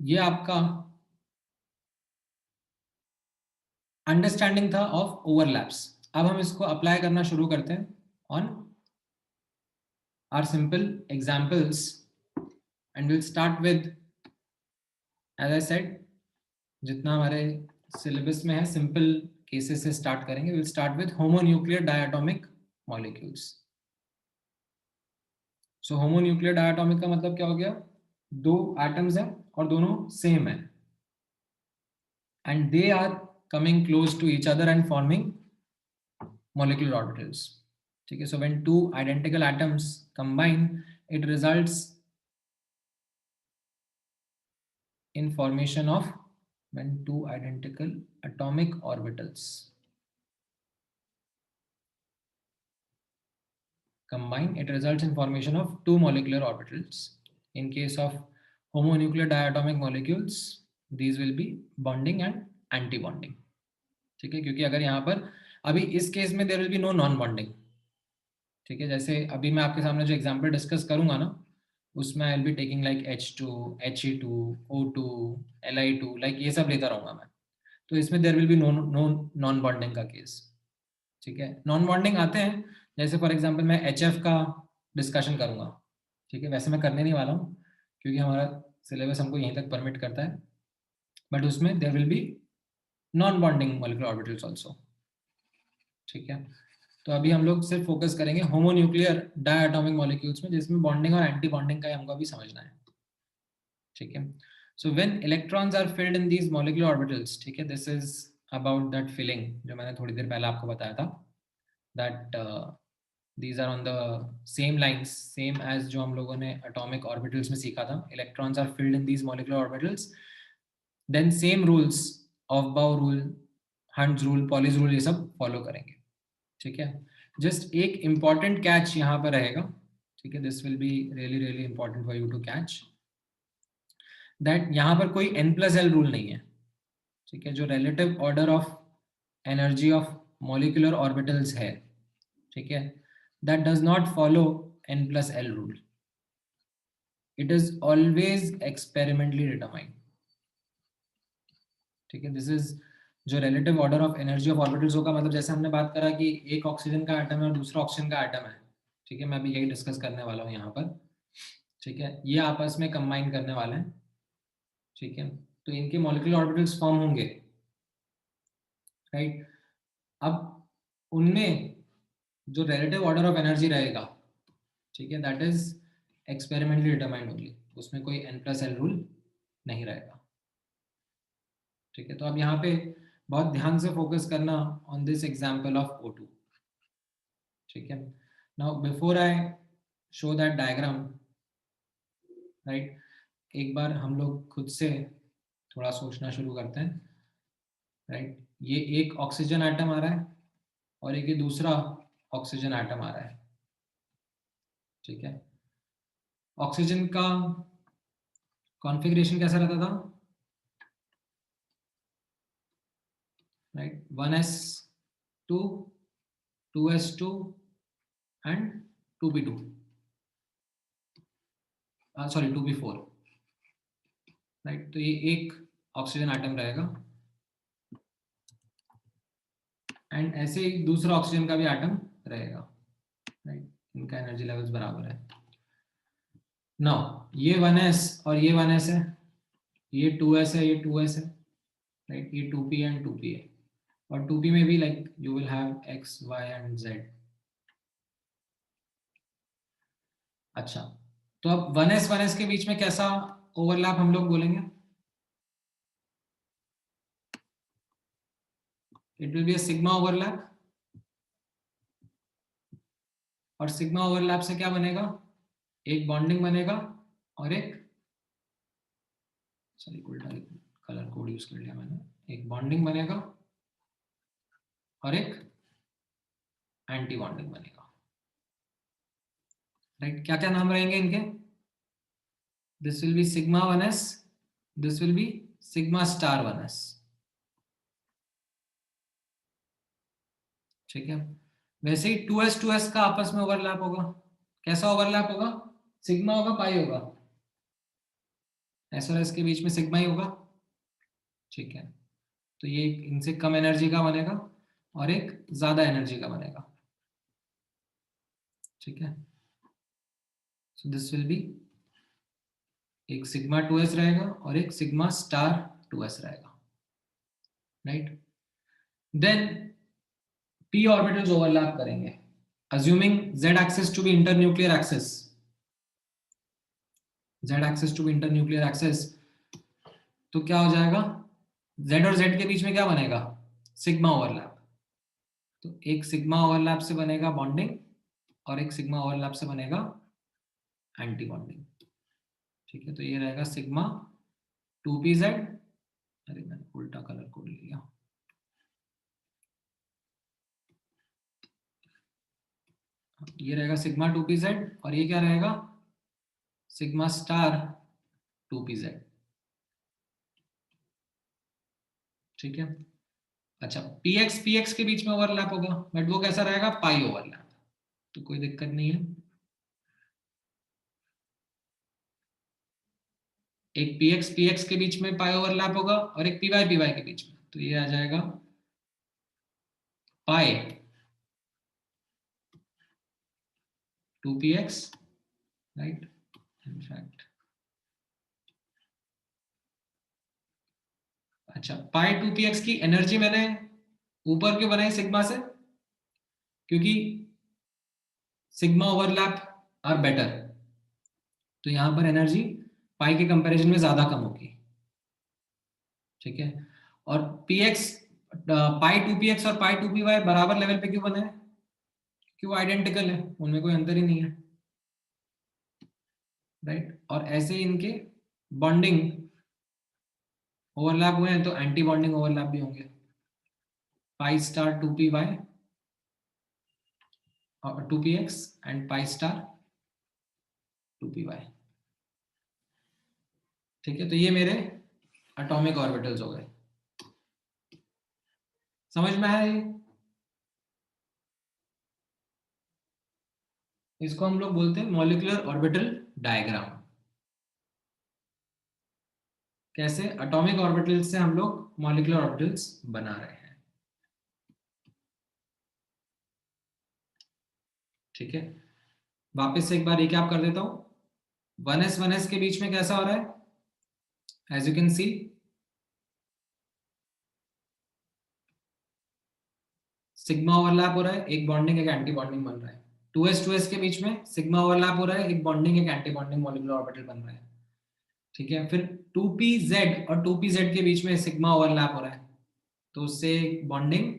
ये आपका अंडरस्टैंडिंग था ऑफ ओवरलैप्स। अब हम इसको अप्लाई करना शुरू करते हैं on our simple examples and will start with, as I said, जितना हमारे सिलेबस में है सिंपल केसेस से स्टार्ट करेंगे। Will start with homonuclear diatomic molecules. So homonuclear diatomic का मतलब क्या हो गया, दो एटम्स हैं और दोनों सेम है and they are coming close to each other and forming molecular orbitals. ठीक है, so when two identical atoms combine, it results in formation of, when two identical atomic orbitals combine, it results in formation of two molecular orbitals. In case of homonuclear diatomic molecules, these will be bonding and anti-bonding. ठीक है, क्योंकि अगर यहाँ पर अभी इस केस में there will be no non bonding. ठीक है, जैसे अभी मैं आपके सामने जो एग्जांपल डिस्कस करूंगा ना, उसमें I will be taking like H2, He2, O2, Li2, like ये सब लेता रहूंगा मैं, तो इसमें there will be no non bonding का केस। ठीक है, नॉन बॉन्डिंग आते हैं, जैसे फॉर एग्जांपल मैं HF का डिस्कशन करूंगा। ठीक है, वैसे मैं करने नहीं वाला हूँ क्योंकि हमारा सिलेबस हमको यहीं तक परमिट करता है, बट उसमें there will be non bonding molecular orbitals also. ठीक है, तो अभी हम लोग सिर्फ फोकस करेंगे होमोन्यूक्लियर डायटोमिक मॉलिक्यूल्स में, जिसमें बॉन्डिंग और एंटी बॉन्डिंग का हमको अभी समझना है। ठीक है, so when electrons are filled in these molecular orbitals, ठीक है, this is about that filling जो मैंने थोड़ी देर पहले आपको बताया था, that these are on the same lines, same as जो हम लोगों ने atomic orbitals में सीखा था, electrons are filled in these molecular orbitals, then same rules, Aufbau rule, hunts rule, Pauli's rule, ये सब फॉलो करेंगे, ठीक है। जस्ट एक इंपॉर्टेंट कैच यहाँ पर रहेगा, ठीक है, this will be really really important for you to catch that यहाँ पर कोई n+l रूल नहीं है, ठीक है। जो relative order of energy of molecular orbitals है, ठीक है, that does not follow n+l rule, it is always experimentally determined, ठीक है। दिस इज जो relative order of energy of orbitals होगा, मतलब जैसे हमने बात करा कि एक ऑक्सीजन का एटम है और दूसरा ऑक्सीजन का एटम है, ठीक है, मैं अभी यही डिस्कस करने वाला हूँ यहाँ पर, ठीक है। ये आपस में कंबाइन करने वाले हैं, ठीक है, तो इनके मॉलिक्यूलर ऑर्बिटल्स फॉर्म होंगे, राइट। अब उनमें जो रिलेटिव ऑर्डर ऑफ एनर्जी रहेगा, ठीक है, that is experimentally determined only, उसमें कोई n+l रूल नहीं रहेगा, ठीक है। तो अब यहाँ पे बहुत ध्यान से फोकस करना on this example of O2, ठीक है। Now before I show that diagram, right, एक बार हम लोग खुद से थोड़ा सोचना शुरू करते हैं, राइट। ये एक ऑक्सीजन एटम आ रहा है और एक ये दूसरा ऑक्सीजन एटम आ रहा है, ठीक है। ऑक्सीजन का कॉन्फ़िगरेशन कैसा रहता था, right, 1s2 2s2 and 2p2, sorry 2p4, right. तो ये एक ऑक्सीजन एटम रहेगा एंड ऐसे ही दूसरा ऑक्सीजन का भी एटम रहेगा, राइट, इनका एनर्जी लेवल्स बराबर है। नाउ ये 1s और ये 1s है, ये 2s है, ये 2s है, राइट, ये 2p एंड 2p है, और 2p में भी like you will have x y and z। अच्छा, तो अब 1s के बीच में कैसा ओवरलैप हम लोग बोलेंगे, it will be a sigma overlap, और सिग्मा ओवरलैप से क्या बनेगा, एक बॉन्डिंग बनेगा और एक, सॉरी उल्टा कलर कोड यूज कर लिया मैंने, एक बॉन्डिंग बनेगा और एक एंटी बॉन्डिंग बनेगा, राइट। क्या क्या नाम रहेंगे इनके, this will B sigma 1s, this will B sigma star 1s, ठीक है। वैसे ही 2s का आपस में ओवरलैप होगा, कैसा ओवरलैप होगा, सिग्मा होगा पाई होगा, s और s के बीच में सिग्मा ही होगा, ठीक है। तो ये इनसे कम एनर्जी का बनेगा और एक ज्यादा एनर्जी का बनेगा, ठीक है। सो दिस विल बी एक सिग्मा 2s रहेगा और एक सिग्मा स्टार 2s रहेगा, right. Then p orbitals overlap करेंगे, assuming z axis to be internuclear axis, z axis to be internuclear axis, तो क्या हो जाएगा, z और z के बीच में क्या बनेगा, सिग्मा ओवरलैप, तो एक सिग्मा ओवरलैप से बनेगा बॉन्डिंग और एक सिग्मा ओवरलैप से बनेगा एंटी बॉन्डिंग, ठीक है। तो ये रहेगा सिग्मा 2pz, अरे मैंने उल्टा कलर कोड लिया, ये रहेगा सिग्मा 2pz और ये क्या रहेगा, सिग्मा स्टार 2pz, ठीक है। अच्छा, px के बीच में ओवरलैप होगा, बट वो कैसा रहेगा, पाई ओवरलैप, तो कोई दिक्कत नहीं है। एक px के बीच में पाई ओवरलैप होगा और एक py के बीच में, तो ये आ जाएगा पाई 2px, राइट, इनफैक्ट अच्छा, पाई 2px की एनर्जी मैंने ऊपर क्यों बनाई सिग्मा से, क्योंकि सिग्मा ओवरलैप आर बेटर, तो यहां पर एनर्जी पाई के कंपैरिजन में ज्यादा कम होगी, ठीक है। और px पाई 2px और पाई 2py बराबर लेवल पे क्यों बने हैं, क्योंकि वो आइडेंटिकल है, उनमें कोई अंतर ही नहीं है, राइट। और ऐसे इनके बॉन्डिंग ओवरलैप हुए हैं तो एंटी बॉन्डिंग ओवरलैप भी होंगे, pi star 2py और 2px and pi star 2py। ठीक है, तो ये मेरे एटॉमिक ऑर्बिटल्स हो गए। समझ में आया ये? इसको हम लोग बोलते हैं मॉलिक्यूलर ऑर्बिटल डायग्राम। कैसे? एटॉमिक ऑर्बिटल्स से हम लोग मॉलिक्यूलर ऑर्बिटल्स बना रहे हैं। ठीक है, वापस से एक बार रिकैप कर देता हूं। 1s 1s के बीच में कैसा हो रहा है? As you can see, sigma overlap हो रहा है, एक बॉन्डिंग एक एंटी बॉन्डिंग बन रहा है। 2s 2s के बीच में सिग्मा ओवरलैप हो रहा है, एक बॉन्डिंग एक एंटी बॉन्डिंग मॉलिक्यूलर ऑर्बिटल बन रहा है। ठीक है, फिर 2pz और 2pz के बीच में सिग्मा ओवरलैप हो रहा है, तो उससे एक बॉन्डिंग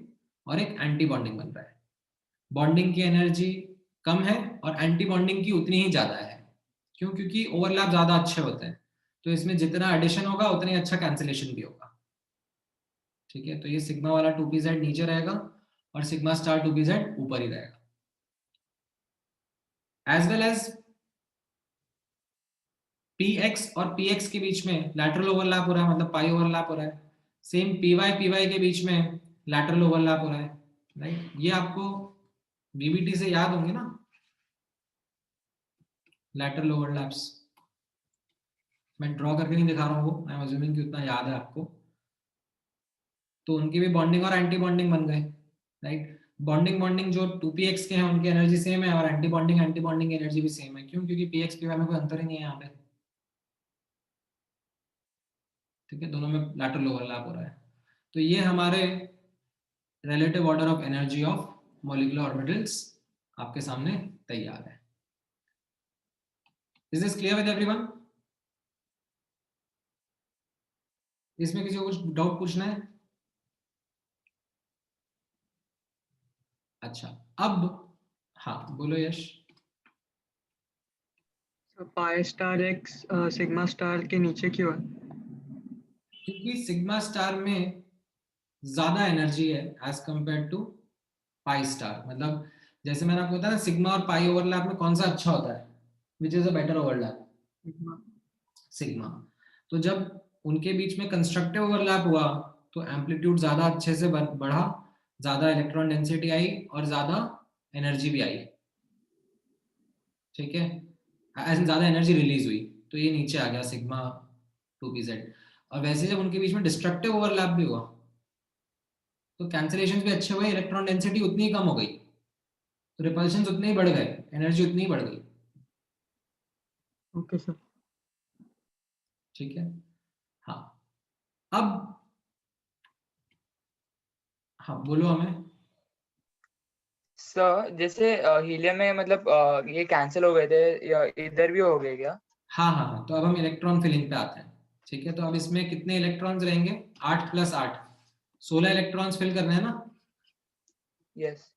और एक एंटी बॉन्डिंग बन रहा है। बॉन्डिंग की एनर्जी कम है और एंटी बॉन्डिंग की उतनी ही ज्यादा है। क्यों? क्योंकि ओवरलैप ज्यादा अच्छे होते हैं, तो इसमें जितना एडिशन होगा उतना ही अच्छा कैंसिलेशन भी होगा। ठीक है, तो ये सिग्मा वाला 2pz नीचे रहेगा और सिग्मा स्टार 2pz ऊपर ही रहेगा। एज वेल एज px और px के बीच में लैटरल ओवरलैप हो रहा है, मतलब पाई ओवरलैप हो रहा है। सेम py py के बीच में लैटरल ओवरलैप हो रहा है, राइट? ये आपको बीबीटी से याद होंगे ना, लैटरल ओवरलैप्स। मैं ड्रॉ करके नहीं दिखा रहा हूँ वो, आई एम अज्यूमिंग कि उतना याद है आपको। तो उनकी भी बॉन्डिंग और एंटी बॉन्डिंग बन गए, राइट? बॉन्डिंग जो 2px के हैं उनकी एनर्जी सेम है और एंटी बॉन्डिंग एनर्जी भी सेम है। क्यों? क्योंकि px py में कोई अंतर ही नहीं है यहाँ पे। ठीक है, दोनों में लैटरल ओवरलैप हो रहा है। तो ये हमारे relative order of energy of molecular orbitals आपके सामने तैयार है। Is this clear with everyone? इसमें किसी को कुछ डाउट पूछना है? अच्छा, अब हाँ बोलो Yash. Pi star X sigma star के नीचे क्यों है? क्योंकि सिग्मा स्टार में ज्यादा एनर्जी है as compare to pi star. मतलब जैसे मैंने आपको बताया, सिग्मा और पाई ओवरलैप में कौन सा अच्छा होता है? Which is a better overlap? Sigma. तो जब उनके बीच में कंस्ट्रक्टिव ओवरलैप हुआ तो एम्पलीट्यूड ज्यादा अच्छे से बढ़ा, ज्यादा इलेक्ट्रॉन डेंसिटी आई और ज्यादा एनर्जी भी आई। ठीक है, ज्यादा एनर्जी रिलीज हुई, तो ये नीचे आ गया सिग्मा 2pz। और वैसे जब उनके बीच में डिस्ट्रक्टिव ओवरलैप भी हुआ तो कैंसिलेशन भी अच्छे हुए, इलेक्ट्रॉन डेंसिटी उतनी ही कम हो गई, तो रिपल्शन उतने ही बढ़ गए, एनर्जी उतनी ही बढ़ गई। Okay sir. ठीक है, हाँ। अब हाँ बोलो हमें। सर जैसे हीलियम में मतलब ये कैंसिल हो गए थे, या इधर भी हो गए क्या? हाँ हाँ हाँ, तो अब हम इलेक्ट्रॉन फिलिंग पे आते हैं। ठीक है, तो अब इसमें कितने इलेक्ट्रॉन्स रहेंगे? 8 + 8, 16 इलेक्ट्रॉन्स फिल करने हैं ना, यस।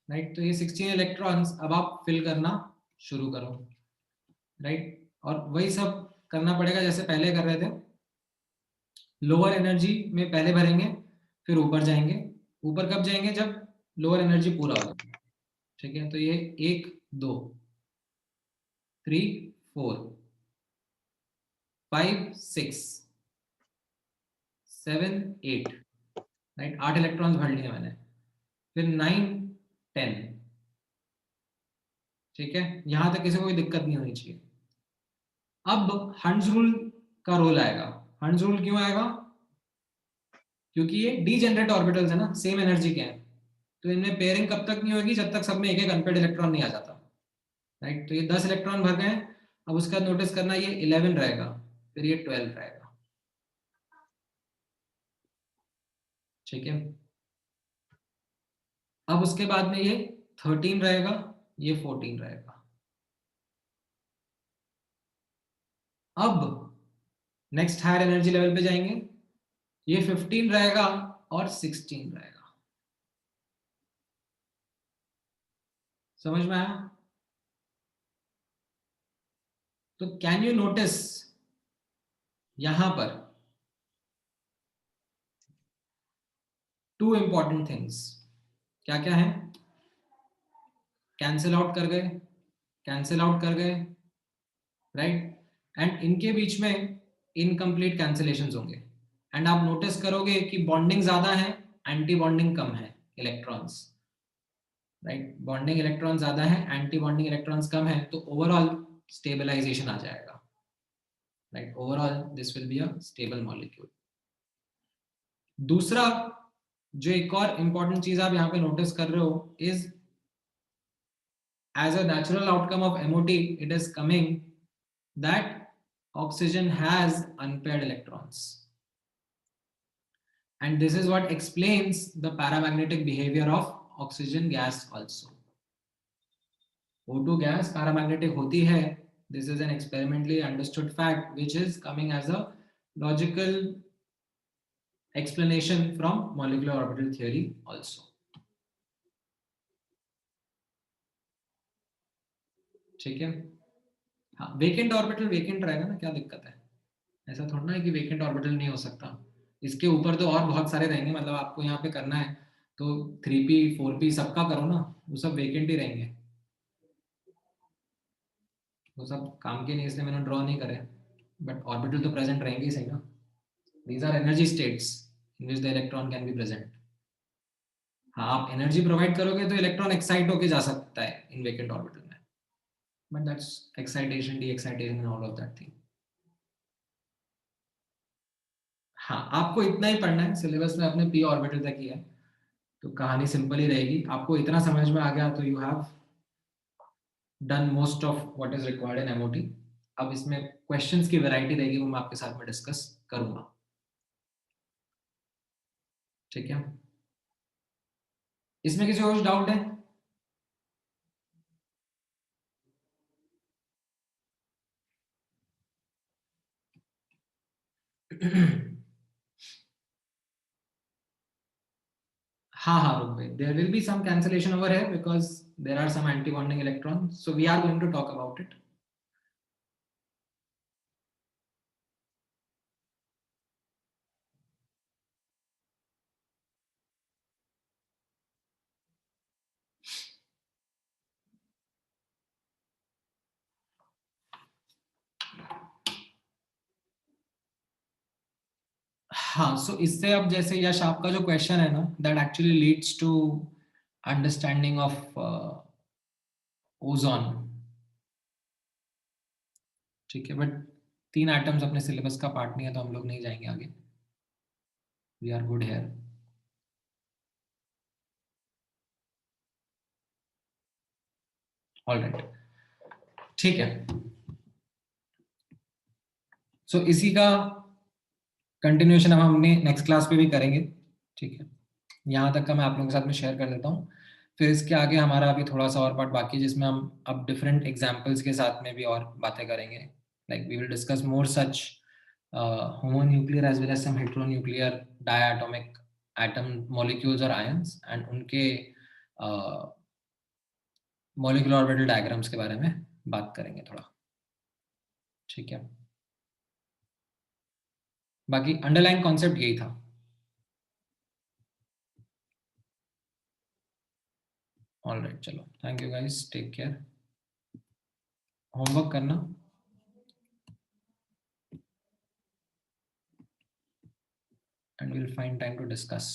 राइट? तो ये 16 इलेक्ट्रॉन्स अब आप फिल करना शुरू करो, राइट? और वही सब करना पड़ेगा जैसे पहले कर रहे थे। लोअर एनर्जी में पहले भरेंगे, फिर ऊपर जाएंगे। ऊपर कब जाएंगे? जब लोअर एनर्जी पूरा हो जाए। ठीक है, तो ये 1 2 3 4 5 6 7 8, राइट? 8 इलेक्ट्रॉन्स भर लिए मैंने, फिर 9 10। ठीक है, यहां तक किसी को कोई दिक्कत नहीं होनी चाहिए। अब हंड्स रूल का रोल आएगा। हंड्स रूल क्यों आएगा? क्योंकि ये डीजेनरेट ऑर्बिटल्स है ना, सेम एनर्जी के हैं, तो इनमें पेयरिंग कब तक नहीं होगी? जब तक सब में एक एक अनपेड इलेक्ट्रॉन नहीं आ जाता, राइट? तो ये 10 इलेक्ट्रॉन भर गए। अब उसका नोटिस करना, ये 11 रहेगा, फिर ये 12 रहेगा। ठीक है, अब उसके बाद में ये 13 रहेगा, ये 14 रहेगा। अब नेक्स्ट हायर एनर्जी लेवल पे जाएंगे, ये 15 रहेगा और 16 रहेगा। समझ में आया? तो कैन यू नोटिस यहां पर 2 important things. क्या क्या है? कैंसिल आउट कर गए, कैंसिल आउट कर गए, राइट? एंड इनके बीच में इनकम्प्लीट कैंसिलेशंस होंगे, एंड आप नोटिस करोगे कि बॉन्डिंग ज्यादा है, एंटी बॉन्डिंग कम है इलेक्ट्रॉन्स, राइट? बॉन्डिंग इलेक्ट्रॉन ज्यादा है, एंटी बॉन्डिंग इलेक्ट्रॉन्स कम है, तो ओवरऑल स्टेबलाइजेशन आ जाएगा, right? Overall this will be a stable molecule. दूसरा जो एक और इंपॉर्टेंट चीज आप यहाँ पे नोटिस कर रहे हो is as a natural outcome of MOT, it is coming that oxygen has unpaired electrons, and this is what explains the paramagnetic behavior of oxygen gas also. O2 gas paramagnetic hoti hai. This is an experimentally understood fact which is coming as a logical explanation from molecular orbital theory also. ठीक है? हाँ, वेकेंट ऑर्बिटल वेकेंट रहेगा ना, क्या दिक्कत है? ऐसा थोड़ा ना है कि वेकेंट ऑर्बिटल नहीं हो सकता. इसके ऊपर तो और बहुत सारे रहेंगे, मतलब आपको यहाँ पे करना है तो 3p 4p सबका करो ना, वो सब वेकेंट ही रहेंगे. वो सब काम के नहीं, इसलिए मैंने ड्रॉ नहीं करे, बट ऑर्बिटल तो प्रेजेंट रहेंगे ही सही ना. These are energy states in which the electron can be present. हाँ, आप एनर्जी प्रोवाइड करोगे तो इलेक्ट्रॉन एक्साइट होके जा सकता है इन वेकेंट ऑर्बिटल में, but that's excitation, D excitation and all of that thing. हाँ, आपको इतना ही पढ़ना है, सिलेबस में अपने p ऑर्बिटल तक ही है, तो कहानी सिंपल ही रहेगी. आपको इतना समझ में आ गया तो you have done most of what is required in MOT. अब इसमें क्वेश्चंस की वैरायटी रहेगी, वो मैं आपके साथ में डिस्कस करूंगा. ठीक है? इसमें किसी और डाउट है? हाँ, रुक भाई, there will be some cancellation over here because there are some anti-bonding electrons, so we are going to talk about it. हाँ, सो इससे अब जैसे यश आपका जो क्वेश्चन है ना, that actually leads to understanding of ozone. ठीक है, बट 3 एटम्स अपने सिलेबस का पार्ट नहीं है, तो हम लोग नहीं जाएंगे आगे. We are good here. All right, ठीक है. सो इसी का कंटिन्यूएशन अब हमने नेक्स्ट क्लास पे भी करेंगे. ठीक है, यहाँ तक का मैं आप लोगों के साथ में शेयर कर देता हूँ. फिर इसके आगे हमारा अभी थोड़ा सा और पार्ट बाकी, जिसमें हम अब डिफरेंट एग्जाम्पल्स के साथ में भी और बातें करेंगे. Like we will discuss more such homonuclear as well as some heteronuclear diatomic atom molecules और आयंस, एंड उनके मॉलिक्यूलर ऑर्बिटल डायग्राम्स के बारे में बात करेंगे थोड़ा. ठीक है, बाकी अंडरलाइन कॉन्सेप्ट यही था. ऑल राइट, चलो, thank you guys, take care. Homework करना. And we'll find time to discuss.